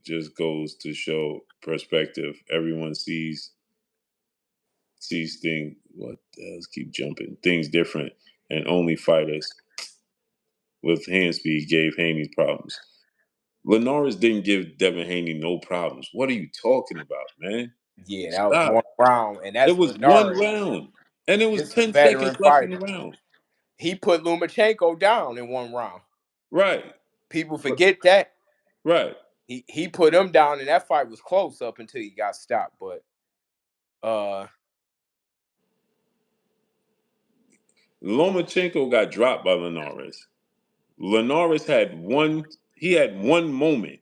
just goes to show perspective. Everyone sees things. What the hell's keep jumping? Things different, and only fighters with hand speed gave Haney problems. Linares didn't give Devin Haney no problems. What are you talking about, man? Yeah, that was one Stop. round, and It that's was one Linares. round, and it was This a 10 seconds veteran left in the fighter. round. He put Lomachenko down in one round. Right. People forget that. Right. He put him down, and that fight was close up until he got stopped. But uh Lomachenko got dropped by Linares. Linares had one. He had one moment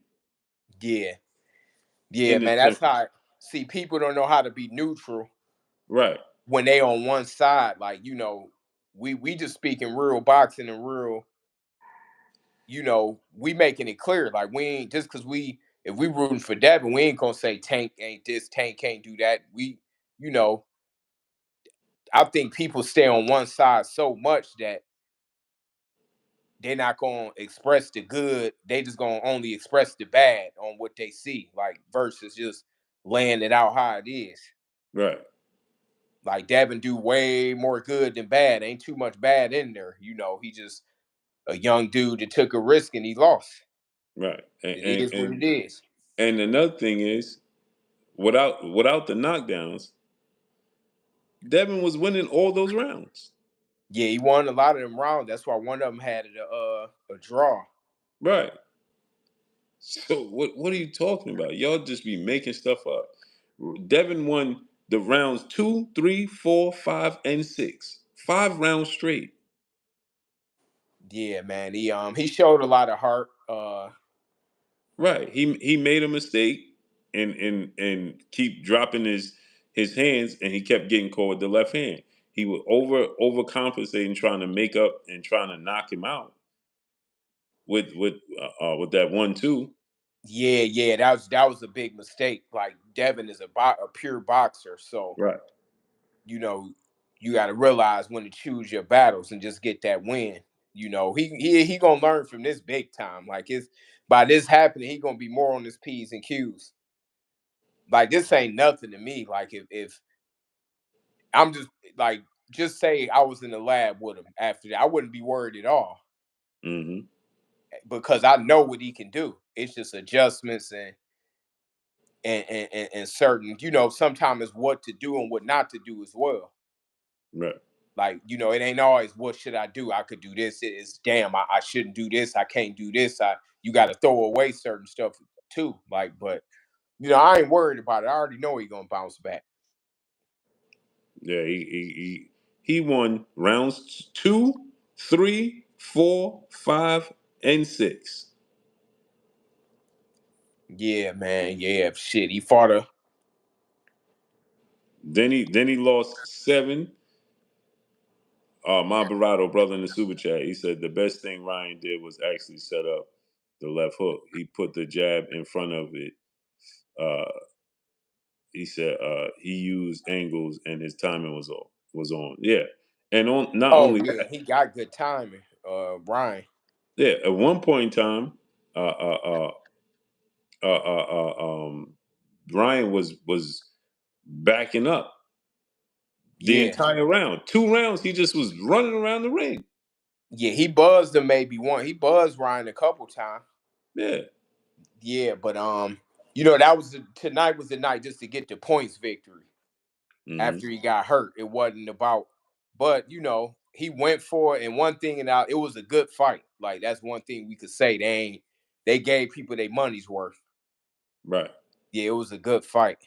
yeah, yeah, in the man. That's 10th. how see people don't know how to be neutral Right. when they on one side. Like, we just speaking real boxing and real, we making it clear. Like we ain't just because we if we rooting for Devin, we ain't gonna say Tank ain't this, Tank can't do that. You know, I think people stay on one side so much that they're not gonna express the good. They just gonna only express the bad on what they see, like versus just laying it out how it is. Right. Like Devin do way more good than bad. Ain't too much bad in there. He just a young dude that took a risk and he lost. Right. It is what it is. And another thing is, without the knockdowns, Devin was winning all those rounds. Yeah, he won a lot of them rounds. That's why one of them had a draw. Right. So what are you talking about? Y'all just be making stuff up. Devin won the rounds 2, 3, 4, 5, and 6. 5 rounds straight. Yeah, man. He showed a lot of heart. Right. He made a mistake and keep dropping his hands, and he kept getting caught with the left hand. He was overcompensating, trying to make up and trying to knock him out with that 1-2. Yeah, that was a big mistake. Like Devin is a pure boxer, so Right. you know you got to realize when to choose your battles and just get that win. He gonna learn from this big time. Like it's by this happening, he gonna be more on his p's and q's. Like this ain't nothing to me. Like if I'm just say I was in the lab with him after that, I wouldn't be worried at all Mm-hmm. because I know what he can do. It's just adjustments and certain, sometimes it's what to do and what not to do as well. Right. Like, it ain't always what should I do? I could do this. It's damn, I shouldn't do this. I can't do this. You got to throw away certain stuff too. Like, but I ain't worried about it. I already know he gonna bounce back. Yeah. He won rounds 2, 3, 4, 5, and 6. Yeah, man. Yeah, shit. He fought a Then he lost 7. My Barado brother in the super chat, he said the best thing Ryan did was actually set up the left hook. He put the jab in front of it. Uh, he said he used angles and his timing was on. Yeah, and on not Oh only yeah, that, he got good timing. Brian. yeah. At one point in time, uh, uh, uh, uh, uh, Ryan was backing up the Yeah. entire round. 2 rounds, he just was running around the ring. Yeah, he buzzed him maybe one. He buzzed Ryan a couple times. Yeah. Yeah, but tonight was the night just to get the points victory Hmm. after he got hurt. It wasn't about But he went for it, and one thing, and it was a good fight. Like that's one thing we could say. They gave people their money's worth. Right. Yeah, it was a good fight.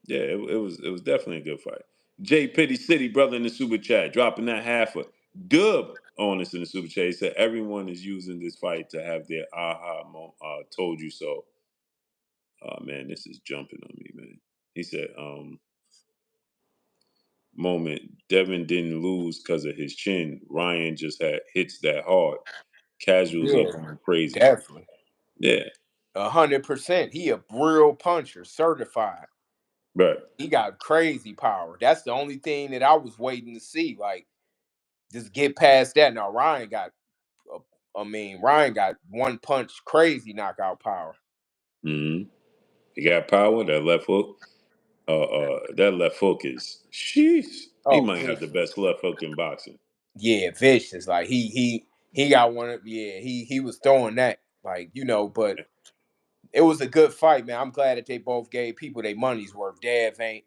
Yeah, it was definitely a good fight. J Pitty City, brother, in the super chat, dropping that half a dub on us in the super chat. He said everyone is using this fight to have their told you so. Oh man, this is jumping on me, man. He said, moment, Devin didn't lose because of his chin. Ryan just had hits that hard. Casuals Yeah, up on crazy. definitely. Yeah, 100%. He a real puncher, certified. right. He got crazy power. That's the only thing that I was waiting to see. Like, just get past that. Now Ryan got, Ryan got one punch, crazy knockout power. Mm-hmm. He got power. That left hook is sheesh. He Oh, might have the vicious. best left hook in boxing. Yeah, vicious. Like he got one of, yeah, he was throwing that. Like, but it was a good fight, man. I'm glad that they both gave people their money's worth. Dev ain't,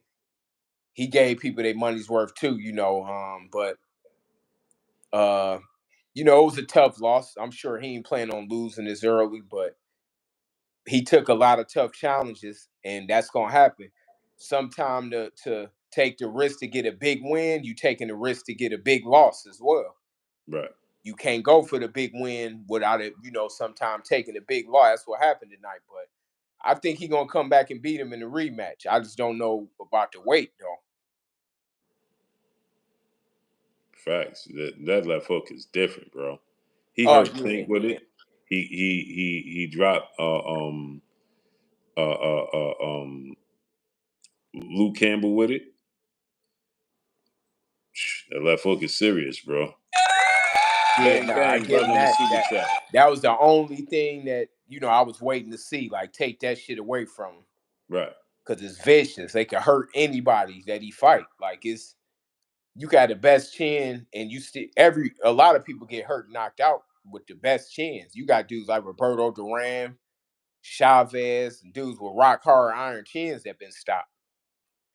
he gave people their money's worth too, but it was a tough loss. I'm sure he ain't planning on losing this early, but he took a lot of tough challenges, and that's gonna happen. Sometime to take the risk to get a big win, you taking the risk to get a big loss as well. Right. You can't go for the big win without it, sometime taking a big loss. That's what happened tonight. But I think he's gonna come back and beat him in the rematch. I just don't know about the weight though. Facts. That left hook is different, bro. He Oh hurt yeah, Tank with yeah. it. He dropped Luke Campbell with it. That left hook is serious, bro. Yeah, Bang nah, I bang, give brother him in the that. super That chat. that was the only thing that I was waiting to see. Like, take that shit away from him Right. because it's vicious. They can hurt anybody that he fight. Like, it's you got the best chin, and you still a lot of people get hurt, knocked out with the best chins. You got dudes like Roberto Duran, Chavez, and dudes with rock hard iron chins that been stopped.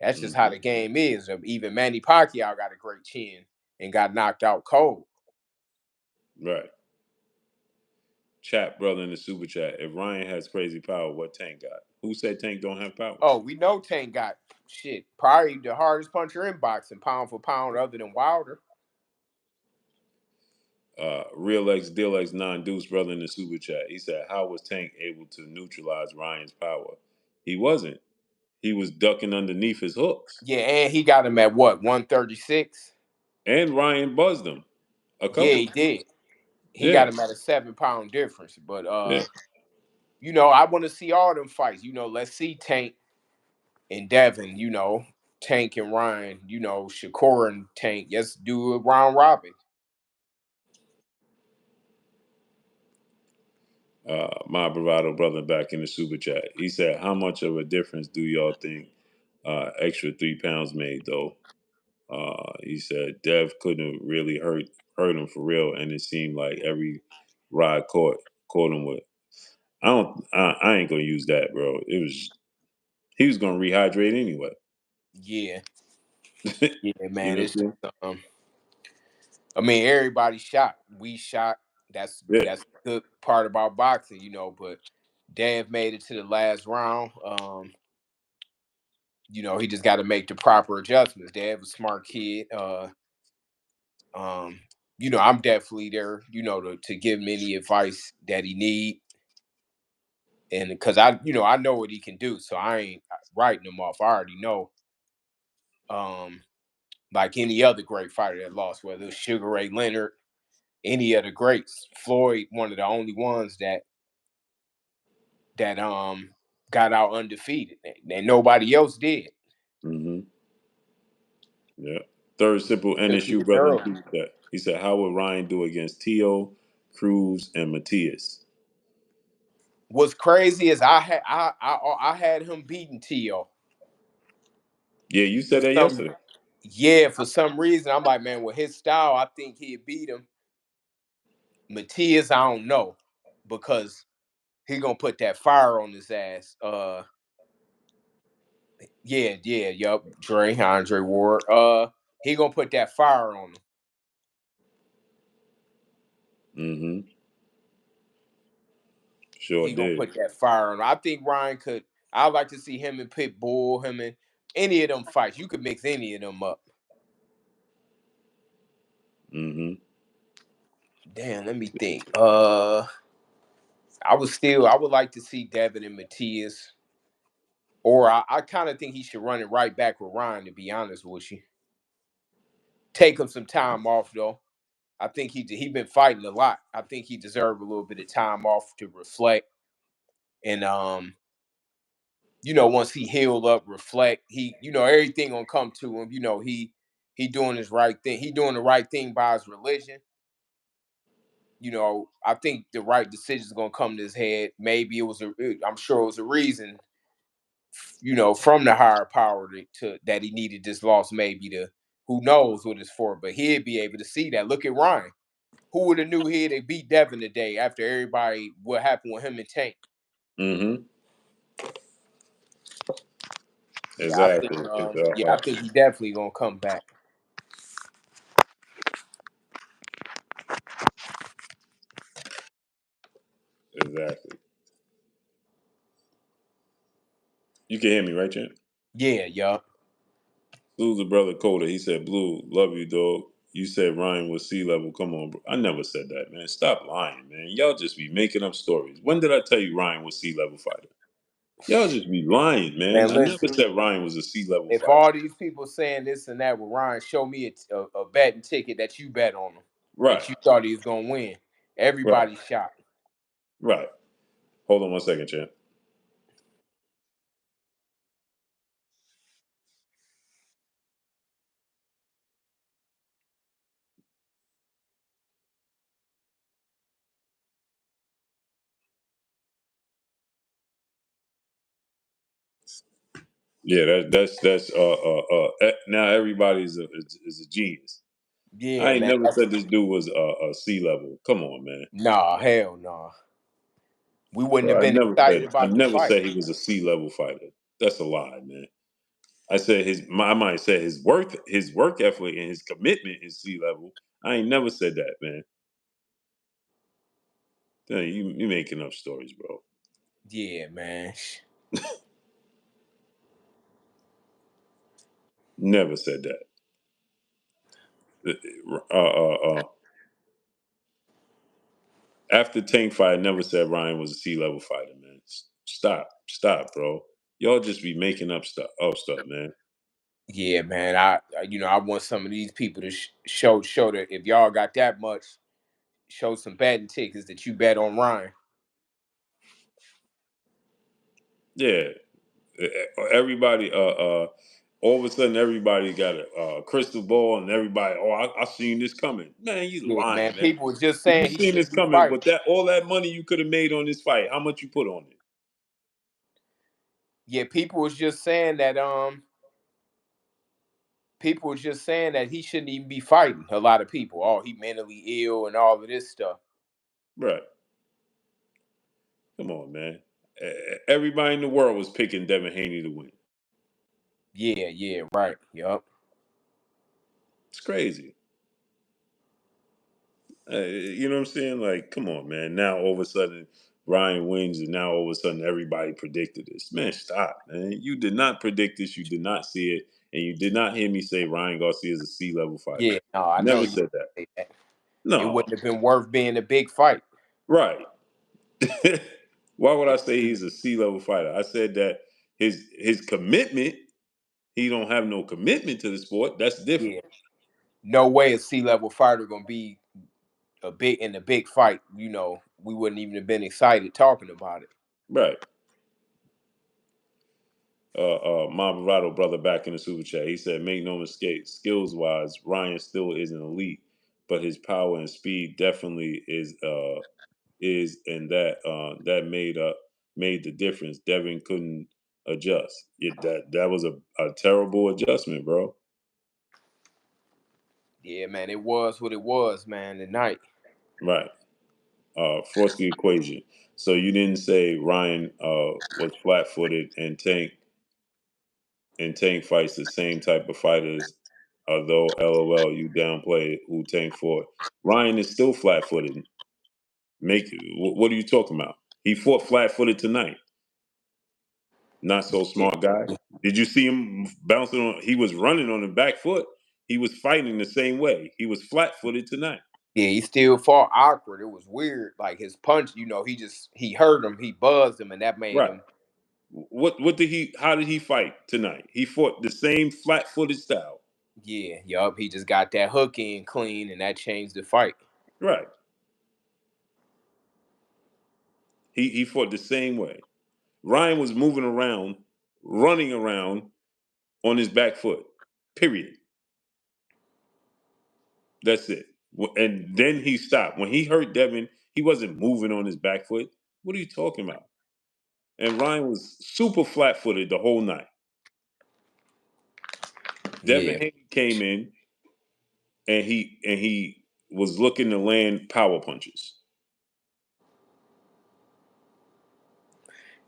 That's just how Hmm. the game is. Even Manny Pacquiao got a great chin and got knocked out cold. Right. Chat, brother in the super chat. If Ryan has crazy power, what Tank got? Who said Tank don't have power? Oh, we know Tank got shit. Probably the hardest puncher in boxing, pound for pound, other than Wilder. Real X Deal X non Deuce brother in the super chat. He said, how was Tank able to neutralize Ryan's power? He wasn't. He was ducking underneath his hooks. Yeah, and he got him at what, 136? And Ryan buzzed him a Yeah, couple he times. did. He got Yeah. him at a 7 pound difference. But Yeah. I want to see all them fights. Let's see Tank and Devin, Tank and Ryan, Shakur and Tank. Let's do a round robin. My bravado brother back in the super chat. He said, how much of a difference do y'all think extra 3 pounds made though? He said Dev couldn't really hurt him for real, and it seemed like every ride caught him with. I ain't gonna use that, bro. He was gonna rehydrate anyway. Yeah. Yeah, You man. know what It's I'm saying? just, everybody shot. We shot. That's Yeah. that's the good part about boxing, but Dev made it to the last round. He just got to make the proper adjustments. Dev a smart kid. Um, I'm definitely there, to give him any advice that he need. And because I know what he can do, so I ain't writing him off. I already know. Um, like any other great fighter that lost, whether it's Sugar Ray Leonard, any of the greats. Floyd, one of the only ones that got out undefeated, and nobody else did. Hmm. Yeah. Third simple Took NSU his brother in the early. super chat. He said, how would Ryan do against Tio, Cruz, and Matias? What's crazy is I had him beating Tio Yeah, you for said that some yesterday. yeah, for some reason. I'm like, man, with his style, I think he'd beat him. Matias, I don't know, because he gonna put that fire on his ass. Yup. Andre Ward. He gonna put that fire on him. Mm-hmm. Sure He gonna did. put that fire on him. I think Ryan could. I'd like to see him and Pitbull, him and any of them fights. You could mix any of them up. Mm-hmm. Damn, let me think. I would like to see Devin and Matias. Or I kind of think he should run it right back with Ryan, to be honest with you. Take him some time off though. I think he been fighting a lot. I think he deserved a little bit of time off to reflect. And once he healed up, reflect, everything gonna come to him. He doing his right thing. He doing the right thing by his religion. I think the right decision is gonna come to his head. Maybe I'm sure it was a reason, from the higher power to that he needed this loss, maybe to who knows what it's for, but he'd be able to see that. Look at Ryan. Who would have knew he'd beat Devin today after everybody what happened with him and Tank? Mm-hmm. Yeah, I think Exactly. I think he definitely gonna come back. Exactly. You can hear me, right, Champ? Yeah, yup. Blue's a brother Coda. He said, Blue, love you, dog. You said Ryan was sea level. Come on, bro. I never said that, man. Stop lying, man. Y'all just be making up stories. When did I tell you Ryan was sea level fighter? Y'all just be lying, man. Man, I never listen. said Ryan was a sea level If fighter. all these people saying this and that with Ryan, show me a betting ticket that you bet on him, Right, that you thought he was gonna win. right, Everybody's shocked. right. Hold on one second, champ. Yeah, now everybody's is a genius. I Yeah, ain't man. never said this dude was a sea level. Come on, man. Nah, hell nah. We wouldn't have Bro, been excited I about the never fight. said he was a sea level fighter. That's a lie, man. I said I might have said his work ethic and his commitment is sea level. I ain't never said that, man. Dang, you making up stories, bro. Yeah, man. Never said that. After Tank fight, I never said Ryan was a sea level fighter, man. Stop, bro. Y'all just be making up stuff, man. Yeah, man. I want some of these people to show that if y'all got that much, show some betting tickets that you bet on Ryan. Yeah, everybody. All of a sudden, everybody got a crystal ball, and everybody, I seen this coming. Man, you Yeah, man. lying, man. People was just If you saying he seen this shouldn't be coming, fighting. but that all that money you could have made on this fight, how much you put on it? Yeah, people was just saying that he shouldn't even be fighting. A lot of people. Oh, he mentally ill and all of this stuff. Right. Come on, man. Everybody in the world was picking Devin Haney to win. Yeah, right. Yup. It's crazy. You know what I'm saying? Like, come on, man. Now all of a sudden Ryan wins, and now all of a sudden everybody predicted this. Man, stop, man. You did not predict this. You did not see it, and you did not hear me say Ryan Garcia is a sea level fighter. Yeah, no, I know Never you said that. say that. It No. wouldn't have been worth being a big fight. Right. Why would I say he's a sea level fighter? I said that his commitment. He don't have no commitment to the sport. That's different. Yeah. No way a C-level fighter gonna be a big fight. We wouldn't even have been excited talking about it. Right. My Bravado brother back in the super chat. He said, "Make no mistake, skills wise, Ryan still isn't elite, but his power and speed definitely and that made the difference. Devin couldn't adjust. That was a terrible adjustment, bro. Yeah, man, it was what it was, man, tonight. Right. Forsky equation. So you didn't say Ryan was flat footed and Tank and Tank fights the same type of fighters, although LOL you downplay who Tank fought. Ryan is still flat footed. What are you talking about? He fought flat footed tonight. Not so Yeah, smart guy. Did you see him bouncing on? He was running on the back foot. He was fighting the same way. He was flat footed tonight. yeah, he still fought awkward. It was weird. Like his punch, he hurt him, he buzzed him, and that made Right. him. What did he? How did he fight tonight? He fought the same flat footed style. Yeah, yup. He just got that hook in clean, and that changed the fight. Right. He fought the same way. Ryan was moving around, running around on his back foot. Period. That's it. And then he stopped. When he hurt Devin, he wasn't moving on his back foot. What are you talking about? And Ryan was super flat footed the whole night. Devin Yeah, Haney came in and he was looking to land power punches.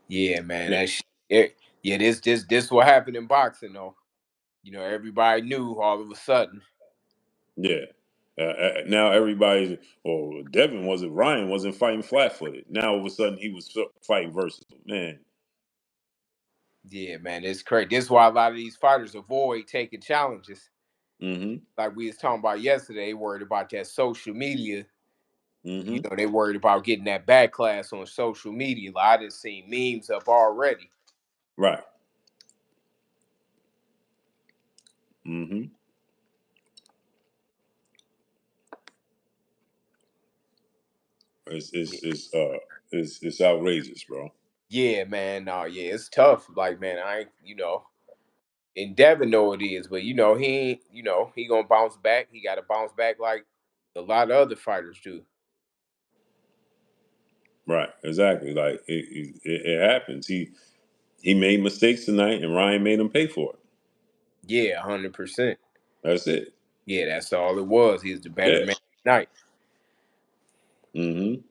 yeah, man. Yeah. Yeah, this what happened in boxing though. Everybody knew all of a sudden. Yeah. Now everybody's, Devin wasn't, Ryan wasn't fighting flat footed. Now all of a sudden he was fighting versatile. Man. Yeah, man, it's crazy. This is why a lot of these fighters avoid taking challenges. Mm Like we was talking about yesterday, they worried about that social media. hmm. Mm hmm. They worried about getting that backlash on social media. Like I just seen memes up already. Right. Mm hmm. It's, Yeah, it's, it's, uh, it's outrageous, bro. yeah, man. No, yeah, it's tough. Like, man, I ain't, and Devin know it is, but he ain't, he gonna bounce back. He got to bounce back like a lot of other fighters do. Right. Exactly. Like it happens. He made mistakes tonight, and Ryan made him pay for it. Yeah, 100%. That's it. Yeah, that's all it was. He's the better Yeah. man tonight. Mm hmm.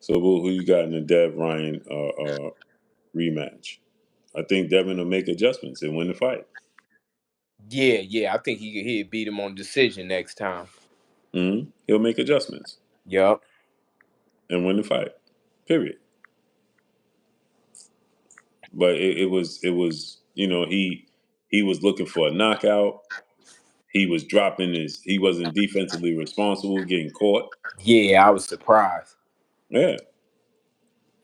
So who you got in the Dev Ryan rematch? I think Devin will make adjustments and win the fight. Yeah, yeah. I think he'd beat him on decision next time. Mm hmm. He'll make adjustments Yup. and win the fight. Period. But it was he was looking for a knockout. He was dropping his. He wasn't defensively responsible, getting caught. Yeah, I was surprised. Yeah,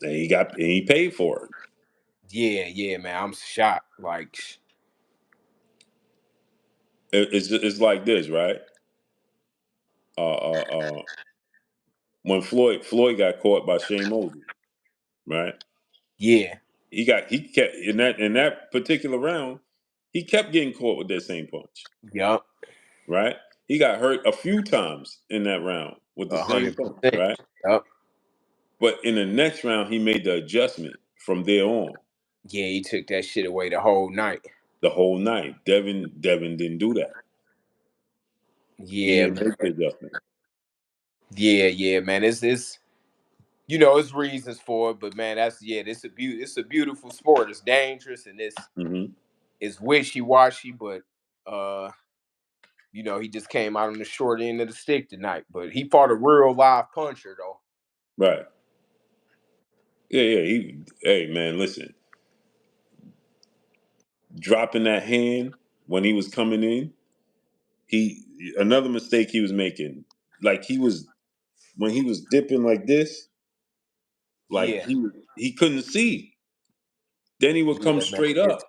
and he paid for it. Yeah, yeah, man. I'm shocked. Like, It's like this, right? When Floyd got caught by Shane Mosley, right? yeah, He kept in that particular round, he kept getting caught with that same punch, yup, right? He got hurt a few times in that round with the a same hundred punch, percent. right? Yup. But in the next round, he made the adjustment from there on Yeah, he took that shit away the whole night. the whole night. Devin didn't do that. He Yeah, didn't make the man. adjustment. Yeah, yeah, man. It's it's reasons for it, but man, it's a beautiful sport. It's dangerous and Hmm. it's wishy washy, but uh, he just came out on the short end of the stick tonight. But he fought a real live puncher though. Right. Yeah, yeah. Hey, man, listen. Dropping that hand when he was coming in, he another mistake he was making. Like he was when he was dipping like this, like Yeah, he couldn't see. Then he would come yeah, man. straight up.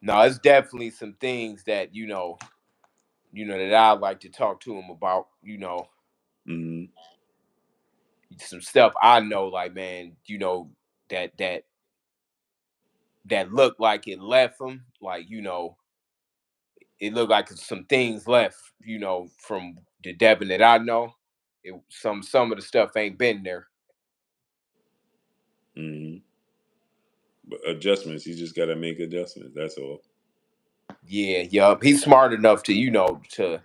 No, it's definitely some things that that I like to talk to him about. Hmm. Some stuff I know, like man, that that looked like it left him. Like it looked like some things left. From the Devin that I know, some of the stuff ain't been there. Hmm. But adjustments, you just got to make adjustments. That's all. Yeah, yup. He's smart enough to to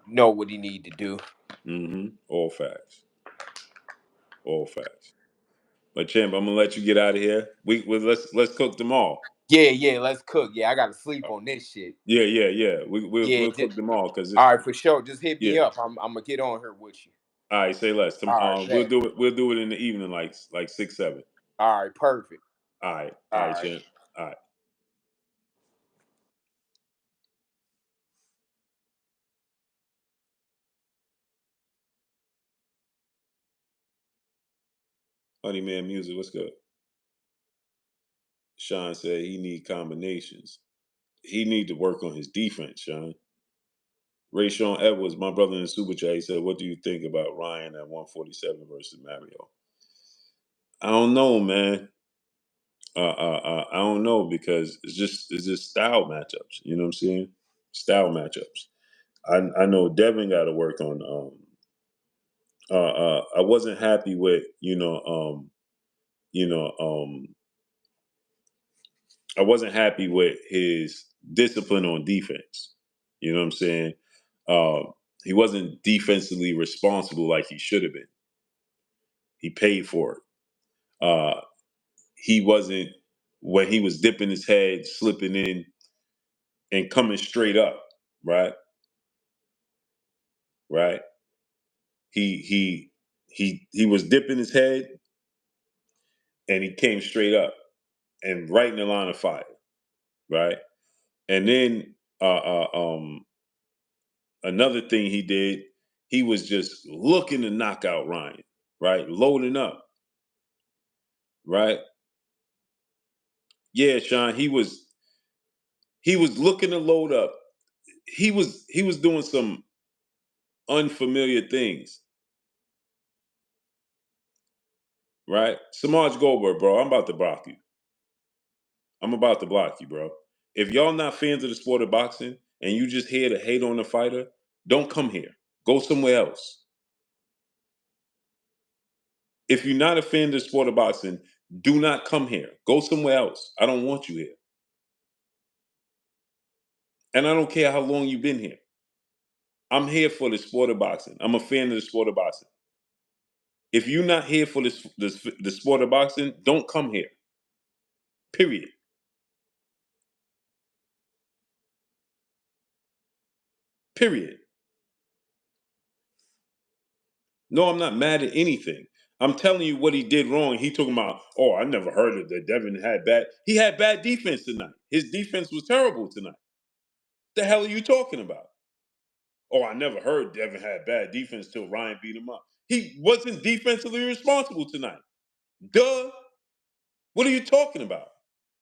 know what he need to do. Hmm. All facts. All facts. But champ, I'm gonna let you get out of here. Let's cook them all. Yeah, let's cook. Yeah, I gotta sleep on this shit. Yeah. Yeah, We'll cook them all because all it's right, for sure. Just hit me yeah. up. I'm gonna get on here with you. All right, say less. All right, We'll bet. do it. We'll do it in the evening, like 6, 7. All right, perfect. All All right, right. champ. All right. Honey Man Music, what's good? Sean said he need combinations. He need to work on his defense, Sean. Ray Sean Edwards, my brother in the super chat, he said, "What do you think about Ryan at 147 versus Mario?" I don't know, man. I don't know because it's just style matchups. You know what I'm saying? Style matchups. I know Devin got to work on. I wasn't happy with you know I wasn't happy with his discipline on defense. You know what I'm saying? He wasn't defensively responsible like he should have been. He paid for it. He wasn't when he was dipping his head, slipping in, and coming straight up. Right, right. He was dipping his head, and he came straight up and right in the line of fire. Right, and then another thing he did, he was just looking to knock out Ryan, right? Loading up, right? Yeah, Sean, he was looking to load up. He was doing some unfamiliar things, right? Samaj Goldberg, bro, I'm about to block you. I'm about to block you, bro. If y'all not fans of the sport of boxing and you just here to hate on the fighter, don't come here. Go somewhere else. If you're not a fan of the sport of boxing, do not come here. Go somewhere else. I don't want you here. And I don't care how long you've been here. I'm here for the sport of boxing. I'm a fan of the sport of boxing. If you're not here for the sport of boxing, don't come here. Period. Period. No, I'm not mad at anything. I'm telling you what he did wrong. He talking about, oh, I never heard of that Devin had bad. He had bad defense tonight. His defense was terrible tonight. The hell are you talking about? Oh, I never heard Devin had bad defense till Ryan beat him up. He wasn't defensively responsible tonight. Duh. What are you talking about?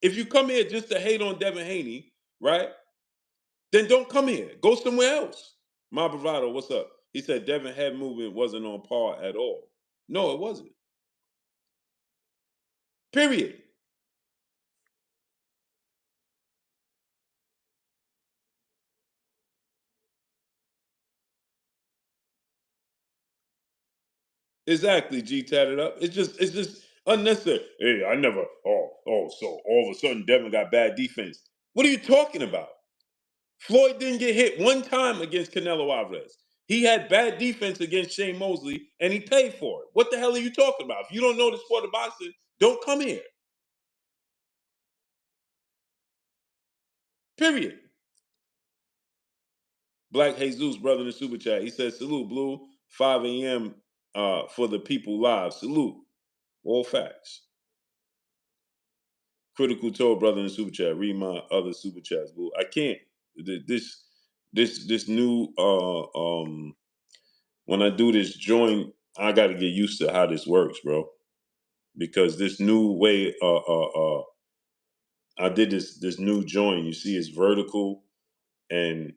If you come here just to hate on Devin Haney, right? Then don't come here. Go somewhere else. My bravado, what's up? He said Devin head movement wasn't on par at all. No, it wasn't. Period. Exactly. G tatted up. It's just unnecessary. Hey, I never. So all of a sudden Devin got bad defense. What are you talking about? Floyd didn't get hit one time against Canelo Alvarez. He had bad defense against Shane Mosley, and he paid for it. What the hell are you talking about? If you don't know the sport of boxing, don't come here. Period. Black Jesus, brother in the super chat. He says, salute, Blue. 5 a.m. For the people live. Salute. All facts. Critical Toe, brother in the super chat. Read my other super chats, Blue. I can't. This new when I do this join, I gotta get used to how this works, bro. Because this new way I did this new join. You see it's vertical and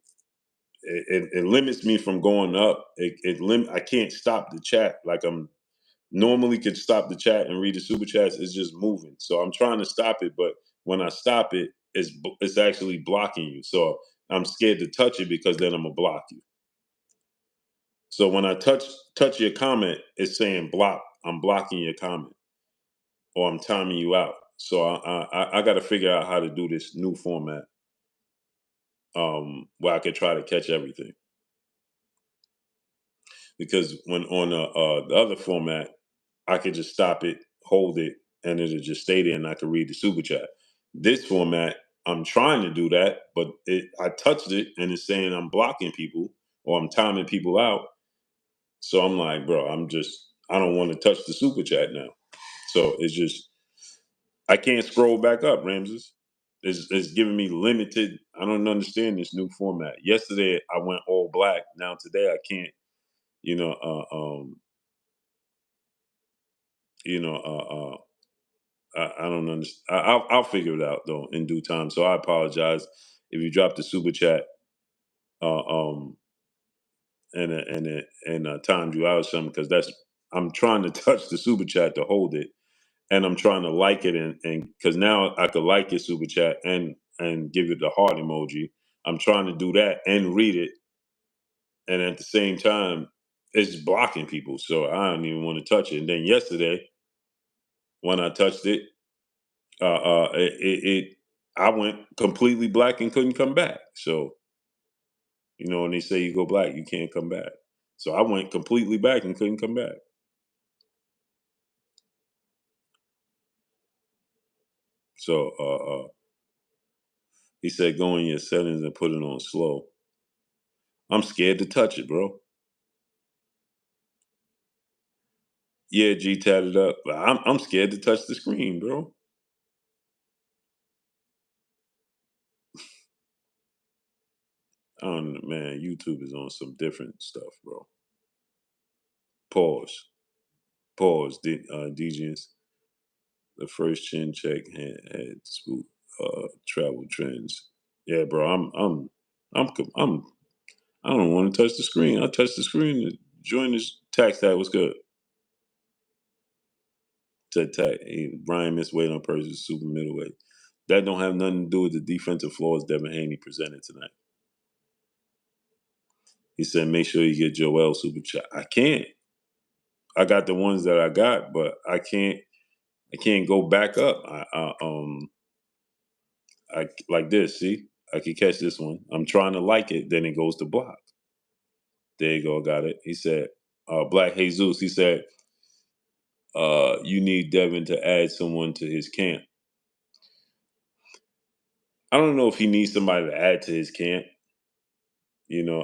it limits me from going up. I can't stop the chat like I'm normally could stop the chat and read the super chats. It's just moving. So I'm trying to stop it, but when I stop it, it's actually blocking you. So I'm scared to touch it because then I'm gonna block you. So when I touch your comment, it's saying block. I'm blocking your comment or I'm timing you out. So I got to figure out how to do this new format where I could try to catch everything. Because when on the other format, I could just stop it, hold it, and it'll just stay there, and I can read the super chat. This format, I'm trying to do that, but I touched it, and it's saying I'm blocking people or I'm timing people out. So I'm like, bro, I don't want to touch the super chat now. So it's just I can't scroll back up, Ramses. It's giving me limited. I don't understand this new format. Yesterday I went all black. Now today I can't. You know, you know, I don't understand. I'll figure it out though in due time. So I apologize if you dropped the super chat, uh, um, and timed you out or something, because that's I'm trying to touch the super chat to hold it, and I'm trying to like it, and because now I could like your super chat and give it the heart emoji. I'm trying to do that and read it, and at the same time, it's blocking people. So I don't even want to touch it. And then yesterday, when I touched it, I went completely black and couldn't come back. So when they say you go black, you can't come back. So I went completely back and couldn't come back. So he said, go in your settings and put it on slow. I'm scared to touch it, bro. Yeah, G tatted up. But I'm scared to touch the screen, bro. I don't know, man. YouTube is on some different stuff, bro. Pause. Pause. DJs. The first chin check had spook travel trends. Yeah, bro. I'm I don't want to touch the screen. I touch the screen to join this tax tag. What's good? Hey, Brian missed weight on purses, super middleweight. That don't have nothing to do with the defensive flaws Devin Haney presented tonight. He said, make sure you get Joel super chat. I can't. I got the ones that I got, but I can't. I can't go back up. I like this. See, I can catch this one. I'm trying to like it, then it goes to block. There you go. Got it. He said, Black Jesus. He said, you need Devin to add someone to his camp. I don't know if he needs somebody to add to his camp, you know,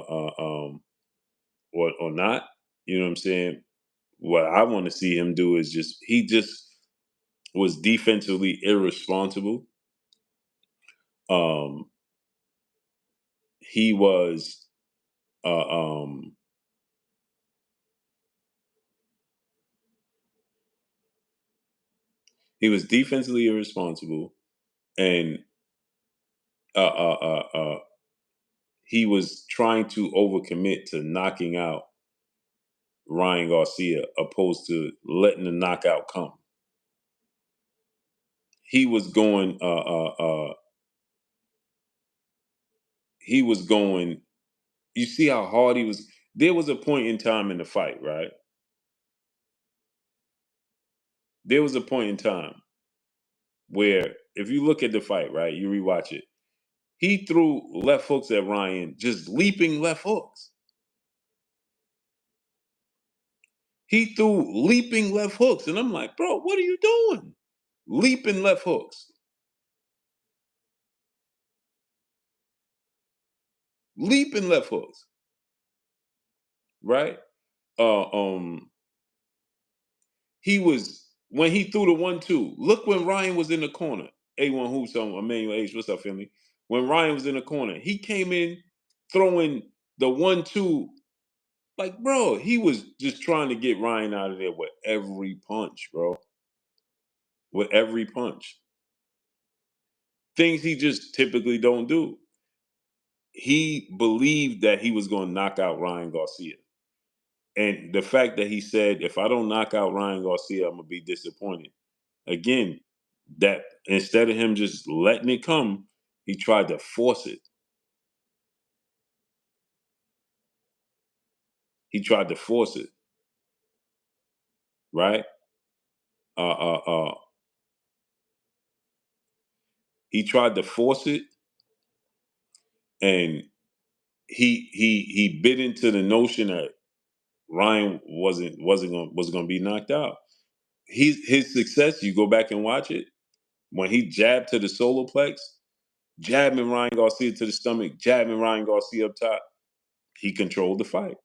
or not. You know what I'm saying? What I want to see him do is he just was defensively irresponsible. Um, he was uh, um, he was defensively irresponsible, and he was trying to overcommit to knocking out Ryan Garcia, opposed to letting the knockout come. He was going. He was going. You see how hard he was. There was a point in time in the fight, right? There was a point in time where, if you look at the fight, right, you rewatch it. He threw left hooks at Ryan, just leaping left hooks. He threw leaping left hooks, and I'm like, bro, what are you doing? Leaping left hooks, leaping left hooks, right? Uh, um, he was when he threw the 1-2. Look when Ryan was in the corner. A1 Hoops on Emmanuel H. What's up, Finley? When Ryan was in the corner, he came in throwing the 1-2. Like, bro, he was just trying to get Ryan out of there with every punch, bro. With every punch. Things he just typically don't do. He believed that he was going to knock out Ryan Garcia. And the fact that he said, if I don't knock out Ryan Garcia, I'm going to be disappointed. Again, that instead of him just letting it come, he tried to force it. He tried to force it, right? Uh, uh, uh, he tried to force it, and he bit into the notion that Ryan was going to be knocked out. his success. You go back and watch it when he jabbed to the solar plex, jabbing Ryan Garcia to the stomach, jabbing Ryan Garcia up top. He controlled the fight.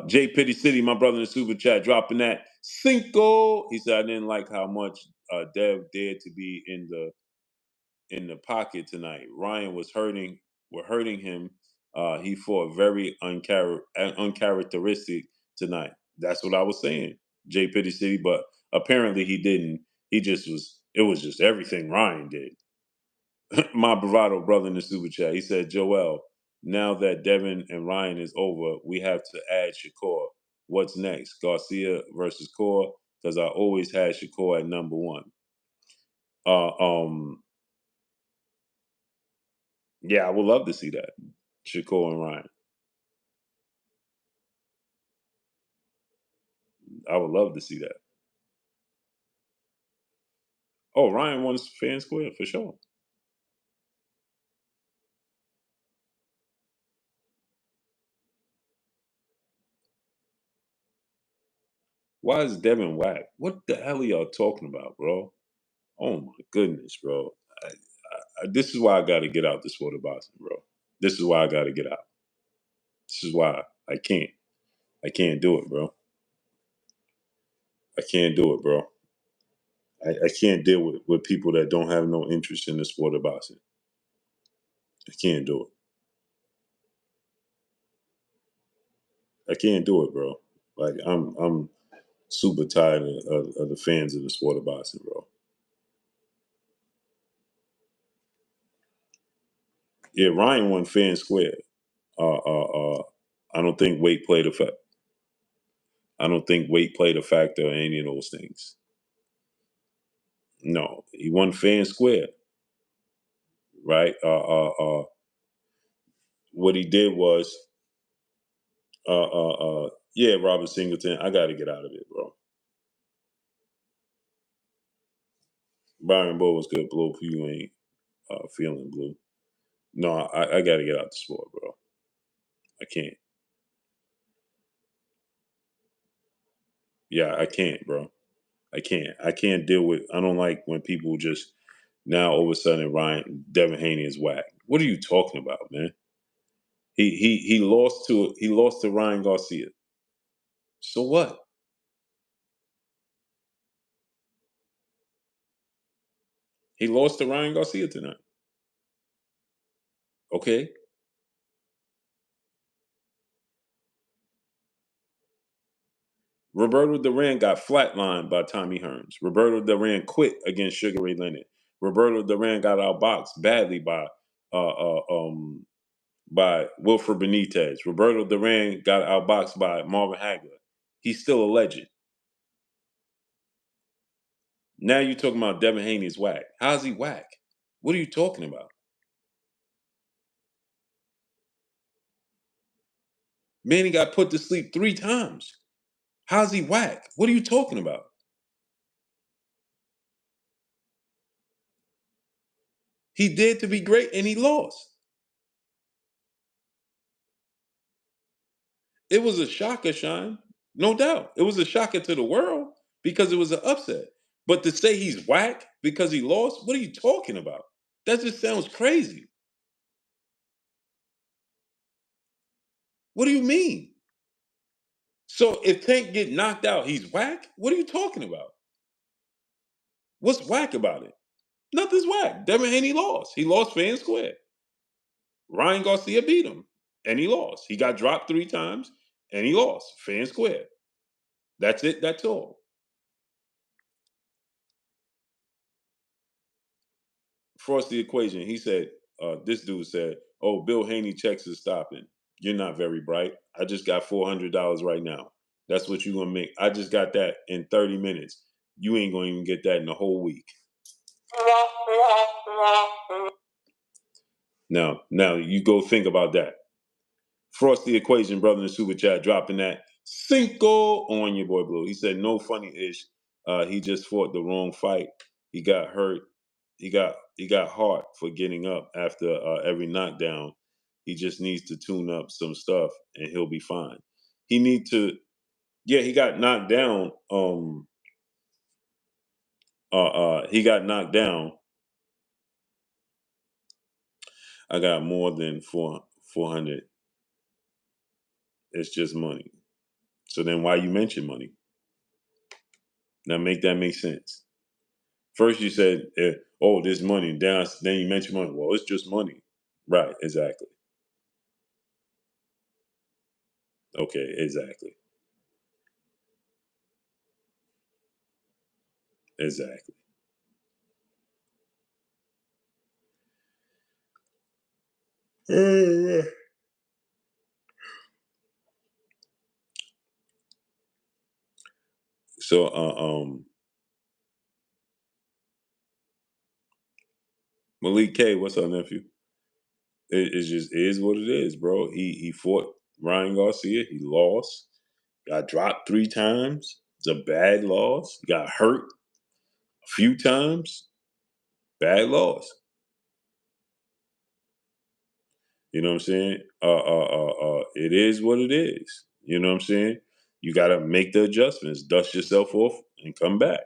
J Pitty City, my brother in the super chat, dropping that cinco. He said I didn't like how much Dev dared to be in the pocket tonight. Ryan was hurting him. He fought very uncharacteristic tonight. That's what I was saying, J Pitty City. But apparently he didn't. He just was. It was just everything Ryan did. My bravado brother in the super chat. He said, Joel, now that Devin and Ryan is over, we have to add Shakur. What's next? Garcia versus Core? Because I always had Shakur at number one. Uh, um, yeah, I would love to see that. Shakur and Ryan. I would love to see that. Oh, Ryan wants fan square for sure. Why is Devin whack? What the hell are y'all talking about, bro? Oh my goodness, bro. This is why I got to get out the sport of boxing, bro. This is why I got to get out. This is why I can't. I can't do it, bro. I can't do it, bro. I can't deal with people that don't have no interest in the sport of boxing. I can't do it. I can't do it, bro. Like I'm super tired of the fans of the sport of boxing, bro. Yeah, Ryan won fair and square. I don't think weight played a factor. I don't think weight played a factor in any of those things. No, he won fair and square, right? What he did was, yeah, Robert Singleton. I got to get out of it, bro. Byron Bull was good, Blue. You ain't feeling blue. No, I got to get out the sport, bro. I can't. Yeah, I can't, bro. I can't. I can't deal with. I don't like when people just now all of a sudden Devin Haney is whack. What are you talking about, man? He lost to Ryan Garcia. So what? He lost to Ryan Garcia tonight. Okay. Roberto Duran got flatlined by Tommy Hearns. Roberto Duran quit against Sugar Ray Leonard. Roberto Duran got outboxed badly uh, uh, um, by Wilfred Benitez. Roberto Duran got outboxed by Marvin Hagler. He's still a legend. Now you're talking about Devin Haney's whack. How's he whack? What are you talking about? Manny got put to sleep 3 times. How's he whack? What are you talking about? He dared to be great and he lost. It was a shocker, Shine. No doubt. It was a shocker to the world because it was an upset. But to say he's whack because he lost, what are you talking about? That just sounds crazy. What do you mean? So if Tank get knocked out, he's whack? What are you talking about? What's whack about it? Nothing's whack. Devin Haney lost. He lost fair and square. Ryan Garcia beat him, and he lost. He got dropped 3 times, and he lost fair and square. That's it. That's all. Frosty equation. He said, this dude said, "Oh, Bill Haney checks is stopping. You're not very bright. I just got $400 right now. That's what you're gonna make. I just got that in 30 minutes. You ain't gonna even get that in a whole week." Now you go think about that. Frosty equation, brother in the super chat, dropping that cinco on your boy Blue. He said, "No funny ish. He just fought the wrong fight. He got hurt. He got heart for getting up after every knockdown. He just needs to tune up some stuff, and he'll be fine. He need to. Yeah, he got knocked down. He got knocked down. I got more than 400. It's just money. So then why you mention money? Now make that make sense. First you said, oh, there's money. Then you mention money. Well, it's just money. Right, exactly. Okay, exactly. Exactly. So Malik K, what's up, nephew? It just is what it is, bro. He fought Ryan Garcia. He lost. Got dropped 3 times. It's a bad loss. Got hurt a few times. Bad loss. You know what I'm saying? It is what it is. You know what I'm saying? You got to make the adjustments, dust yourself off, and come back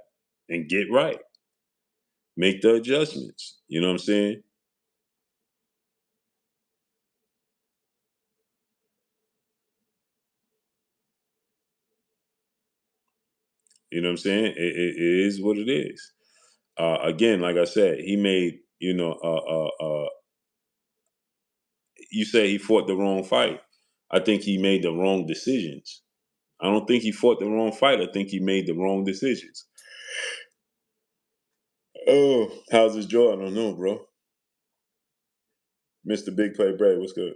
and get right. Make the adjustments. You know what I'm saying? You know what I'm saying? It is what it is. Again, like I said, he made, you say he fought the wrong fight. I think he made the wrong decisions. I don't think he fought the wrong fight. I think he made the wrong decisions. Oh, how's his jaw? I don't know, bro. Mr. Big Play Brad, what's good?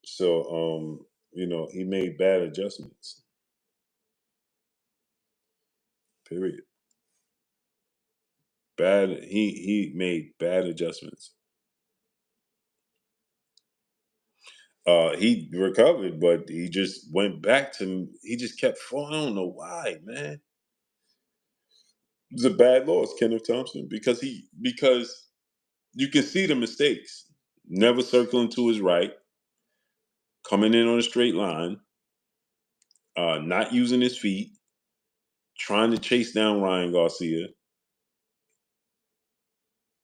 So, he made bad adjustments. Period. Bad. He made bad adjustments. He recovered, but he just went back to. He just kept falling. I don't know why, man. It's a bad loss, Kenneth Thompson, because you can see the mistakes. Never circling to his right, coming in on a straight line, not using his feet, trying to chase down Ryan Garcia.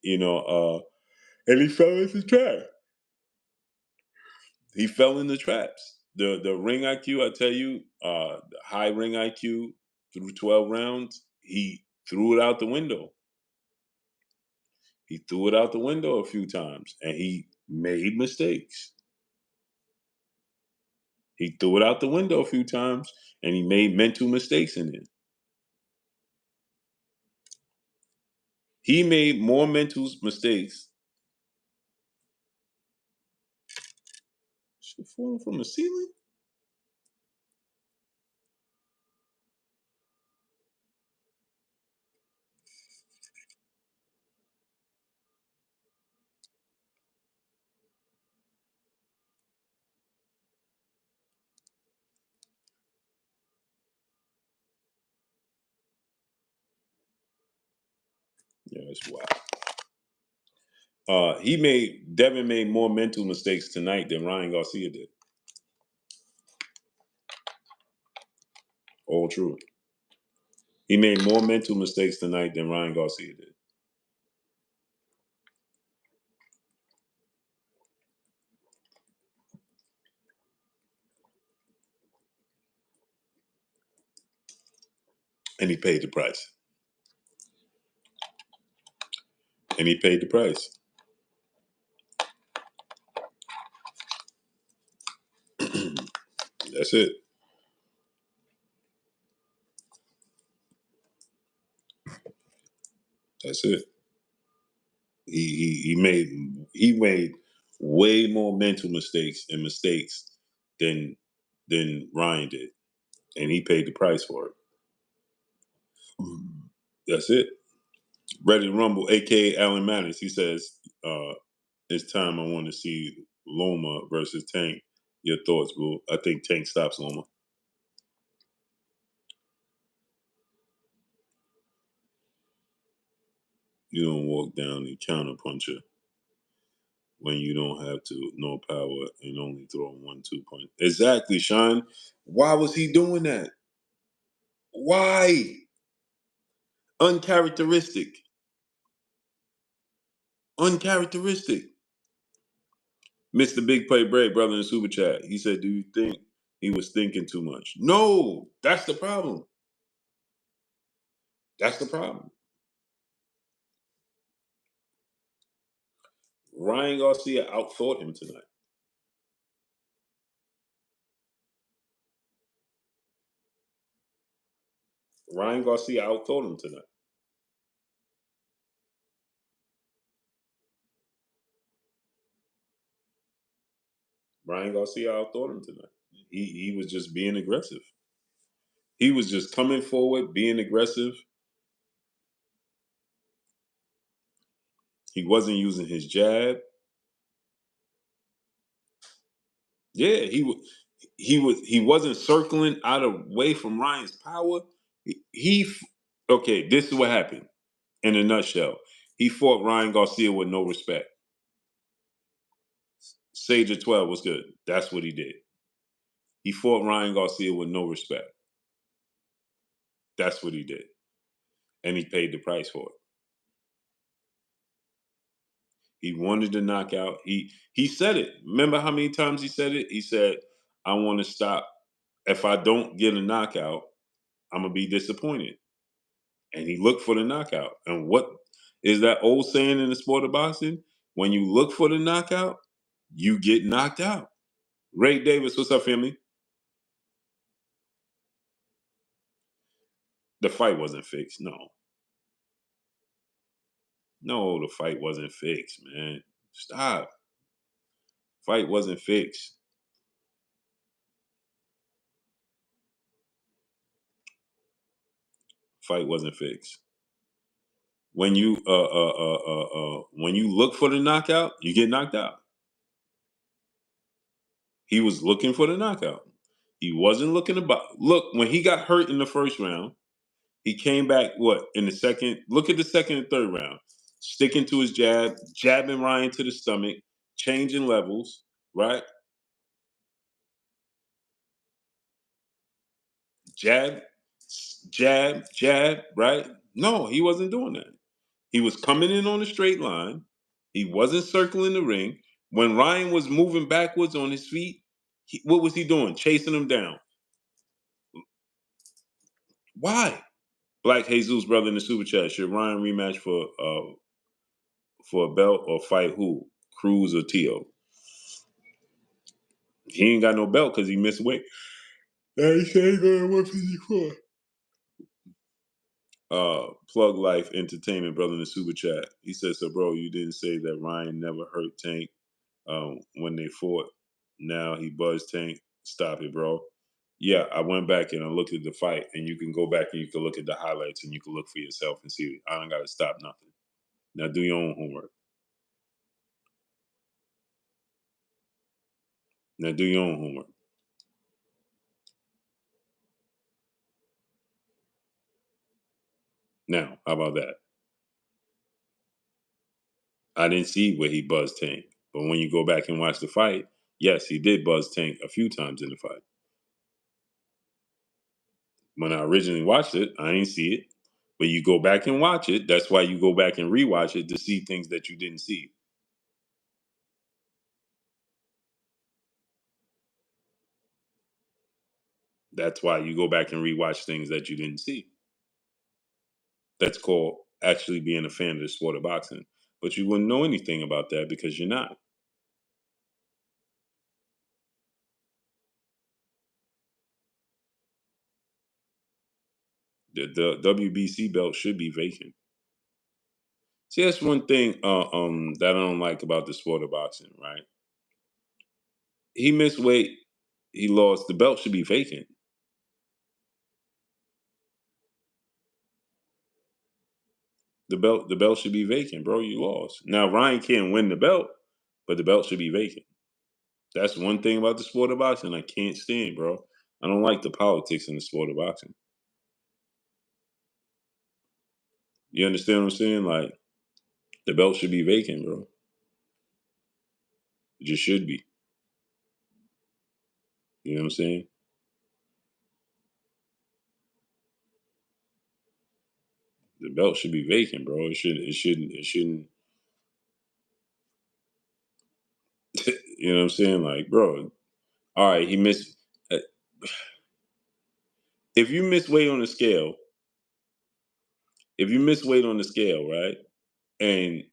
And he fell into the trap. He fell in the traps. The ring IQ, I tell you, high ring IQ through 12 rounds, he threw it out the window. He threw it out the window a few times, and he made mistakes. He threw it out the window a few times, and he made mental mistakes in it. He made more mental mistakes. Shit falling from the ceiling? Yeah, it's wild. Devin made more mental mistakes tonight than Ryan Garcia did. All true. He made more mental mistakes tonight than Ryan Garcia did. And he paid the price. And he paid the price. That's it. That's it. He made way more mental mistakes than Ryan did. And he paid the price for it. That's it. Ready to Rumble, aka Alan Manners. He says, it's time. I want to see Loma versus Tank. Your thoughts, boo? I think Tank stops Loma. You don't walk down the counter puncher. when you don't have to no power and only throw 1-2 punch. Exactly, Sean. Why was he doing that? Why? Uncharacteristic. Uncharacteristic. Mr. Big Play Bread, brother in the super chat. He said, "Do you think he was thinking too much?" No, that's the problem. That's the problem. Ryan Garcia outthought him tonight. Ryan Garcia outthought him tonight. Ryan Garcia outthought him tonight. He was just being aggressive. He was just coming forward, being aggressive. He wasn't using his jab. Yeah, he wasn't circling out of way from Ryan's power. He okay, this is what happened in a nutshell. He fought Ryan Garcia with no respect. Sage of 12 was good. That's what he did. He fought Ryan Garcia with no respect. That's what he did. And he paid the price for it. He wanted the knockout. He said it. Remember how many times he said it? He said, "I want to stop. If I don't get a knockout, I'm gonna be disappointed." And he looked for the knockout. And what is that old saying in the sport of boxing? When you look for the knockout, you get knocked out. Ray Davis, what's up, family? The fight wasn't fixed. No. No, the fight wasn't fixed, man. Stop. Fight wasn't fixed. Fight wasn't fixed. When you look for the knockout, you get knocked out. He was looking for the knockout. He wasn't looking about. Look, when he got hurt in the first round, he came back. What in the second? Look at the second and third round. Sticking to his jab, jabbing Ryan to the stomach, changing levels. Right, jab, jab, jab. Right. No, he wasn't doing that. He was coming in on a straight line. He wasn't circling the ring. When Ryan was moving backwards on his feet, what was he doing? Chasing him down. Why? Black Jesus brother in the super chat. Should Ryan rematch for a belt or fight who? Cruz or Tio? He ain't got no belt because he missed weight. He said he going 154. Plug Life Entertainment brother in the super chat. He said, "So bro, you didn't say that Ryan never hurt Tank when they fought. Now he buzzed Tank. Stop it, bro." Yeah, I went back and I looked at the fight, and you can go back and you can look at the highlights and you can look for yourself and see. I don't got to stop nothing. Now do your own homework. Now do your own homework. Now, how about that? I didn't see where he buzzed Tank, but when you go back and watch the fight, yes, he did buzz Tank a few times in the fight. When I originally watched it, I didn't see it. But you go back and watch it. That's why you go back and rewatch it to see things that you didn't see. That's why you go back and rewatch things that you didn't see. That's called actually being a fan of the sport of boxing. But you wouldn't know anything about that because you're not. The WBC belt should be vacant. See, that's one thing that I don't like about the sport of boxing, right? He missed weight. He lost. The belt should be vacant. The belt should be vacant, bro. You lost. Now Ryan can't win the belt, but the belt should be vacant. That's one thing about the sport of boxing I can't stand, bro. I don't like the politics in the sport of boxing. You understand what I'm saying? Like the belt should be vacant, bro. It just should be. You know what I'm saying? The belt should be vacant, bro. It should. It shouldn't. It shouldn't. You know what I'm saying? Like, bro. All right, he missed. uh, If you miss weight on the scale, if you miss weight on the scale, right, and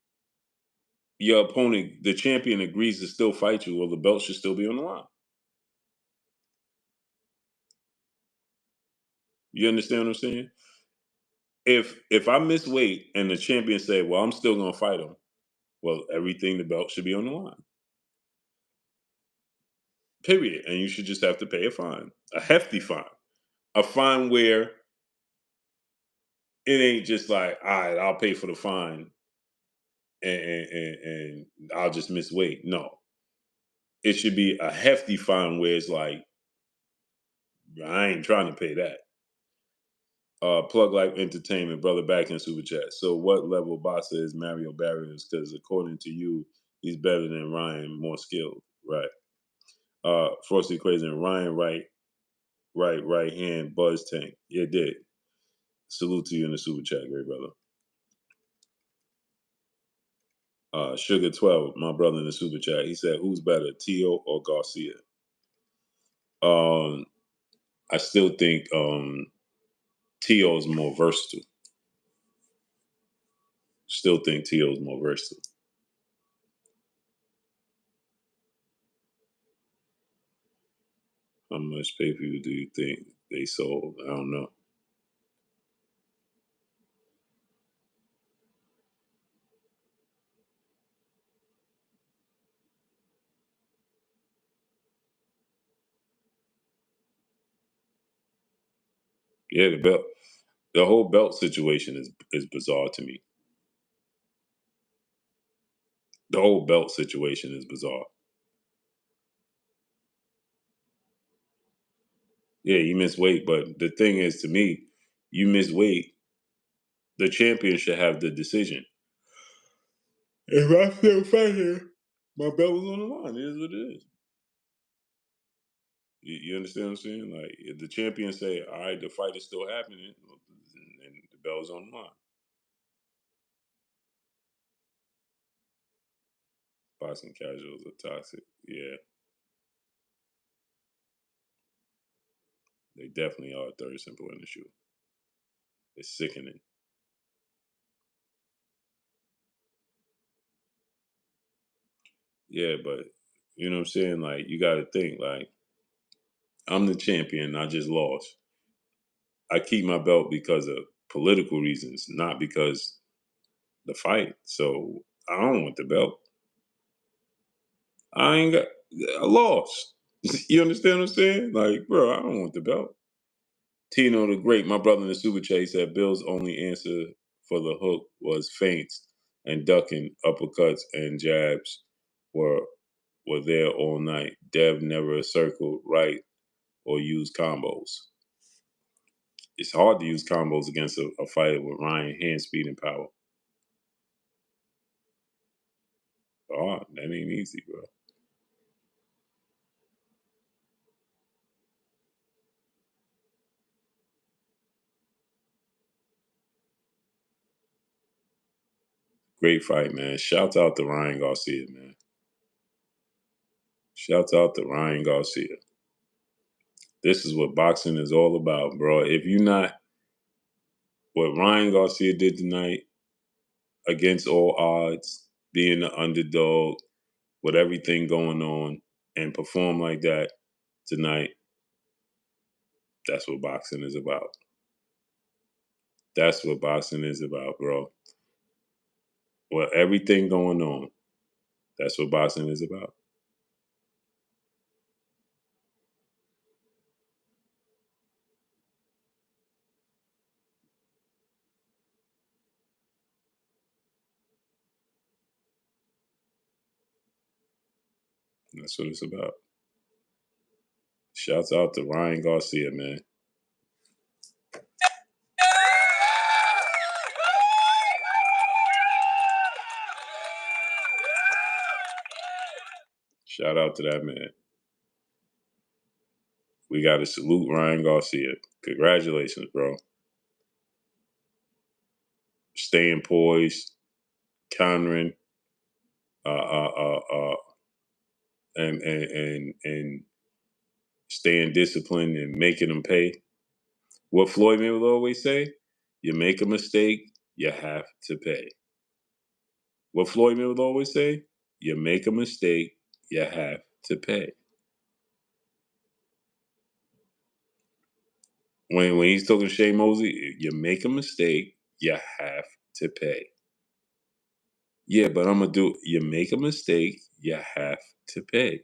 your opponent, the champion, agrees to still fight you, well, the belt should still be on the line. You understand what I'm saying? If I miss weight and the champion say, "Well, I'm still gonna fight him," well, everything the belt should be on the line. Period. And you should just have to pay a fine, a hefty fine, a fine where it ain't just like, all right, I'll pay for the fine and I'll just miss weight. No, it should be a hefty fine where it's like, I ain't trying to pay that. Plug Life Entertainment, brother, back in super chat. So, what level boxer is Mario Barrios? Because according to you, he's better than Ryan, more skilled, right? Frosty Crazy and Ryan, right hand, Buzz Tank. Yeah, did. Salute to you in the super chat, great brother. Sugar 12, my brother in the super chat. He said, "Who's better, Tio or Garcia?" Um, I still think Tio is more versatile. Still think Tio is more versatile. How much pay per view do you think they sold? I don't know. Yeah, the whole belt situation is bizarre to me. The whole belt situation is bizarre. Yeah, you miss weight, but the thing is, to me, you miss weight. The champion should have the decision. If I still fight here, my belt was on the line. It is what it is. You understand what I'm saying? Like, if the champion say, "All right, the fight is still happening," and the belt's on the line. Boxing casuals are toxic. Yeah, they definitely are. Third simple in the shoe. It's sickening. Yeah, but you know what I'm saying? Like, you got to think, like, I'm the champion. I just lost. I keep my belt because of political reasons, not because the fight. So I don't want the belt. I ain't got. I lost. You understand what I'm saying? Like, bro, I don't want the belt. Tino the Great, my brother in the super chat, said Bill's only answer for the hook was feints and ducking. Uppercuts and jabs were were there all night. Dev never circled right or used combos. It's hard to use combos against a fighter with Ryan hand speed and power. Oh, that ain't easy, bro. Great fight, man. Shouts out to Ryan Garcia, man. Shouts out to Ryan Garcia. This is what boxing is all about, bro. If you're not what Ryan Garcia did tonight against all odds, being the underdog with everything going on, and perform like that tonight, that's what boxing is about. That's what boxing is about, bro. With everything going on, that's what boxing is about. That's what it's about. Shouts out to Ryan Garcia, man. Shout out to that man. We got to salute Ryan Garcia. Congratulations, bro. Staying poised, countering, uh, uh, uh, uh, and staying disciplined and making them pay. What Floyd Mayweather always say: you make a mistake, you have to pay. What Floyd Mayweather always say: you make a mistake, you have to pay. When he's talking to Shea Mosley, you make a mistake, you have to pay. Yeah, but I'm gonna do. You make a mistake, you have to pay.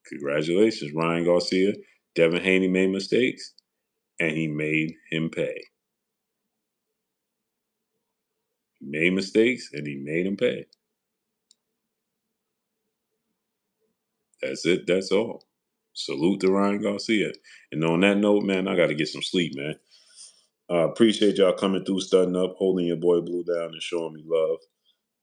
Congratulations, Ryan Garcia. Devin Haney made mistakes, and he made him pay. He made mistakes, and he made him pay. That's it. That's all. Salute to Ryan Garcia. And on that note, man, I got to get some sleep, man. Appreciate y'all coming through, studying up, holding your boy Blue down, and showing me love.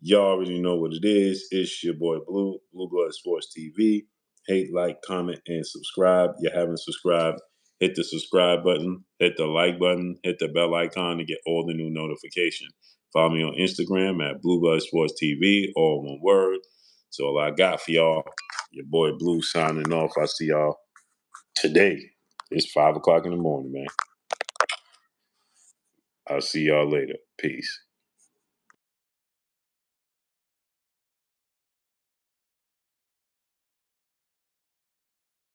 Y'all already know what it is. It's your boy Blue, Blue Blood Sports TV. Hate, like, comment, and subscribe. You haven't subscribed, hit the subscribe button, hit the like button, hit the bell icon to get all the new notifications. Follow me on Instagram at Blue Blood Sports TV, all one word. So all I got for y'all, your boy Blue signing off. I'll see y'all today. It's 5 o'clock in the morning, man. I'll see y'all later. Peace.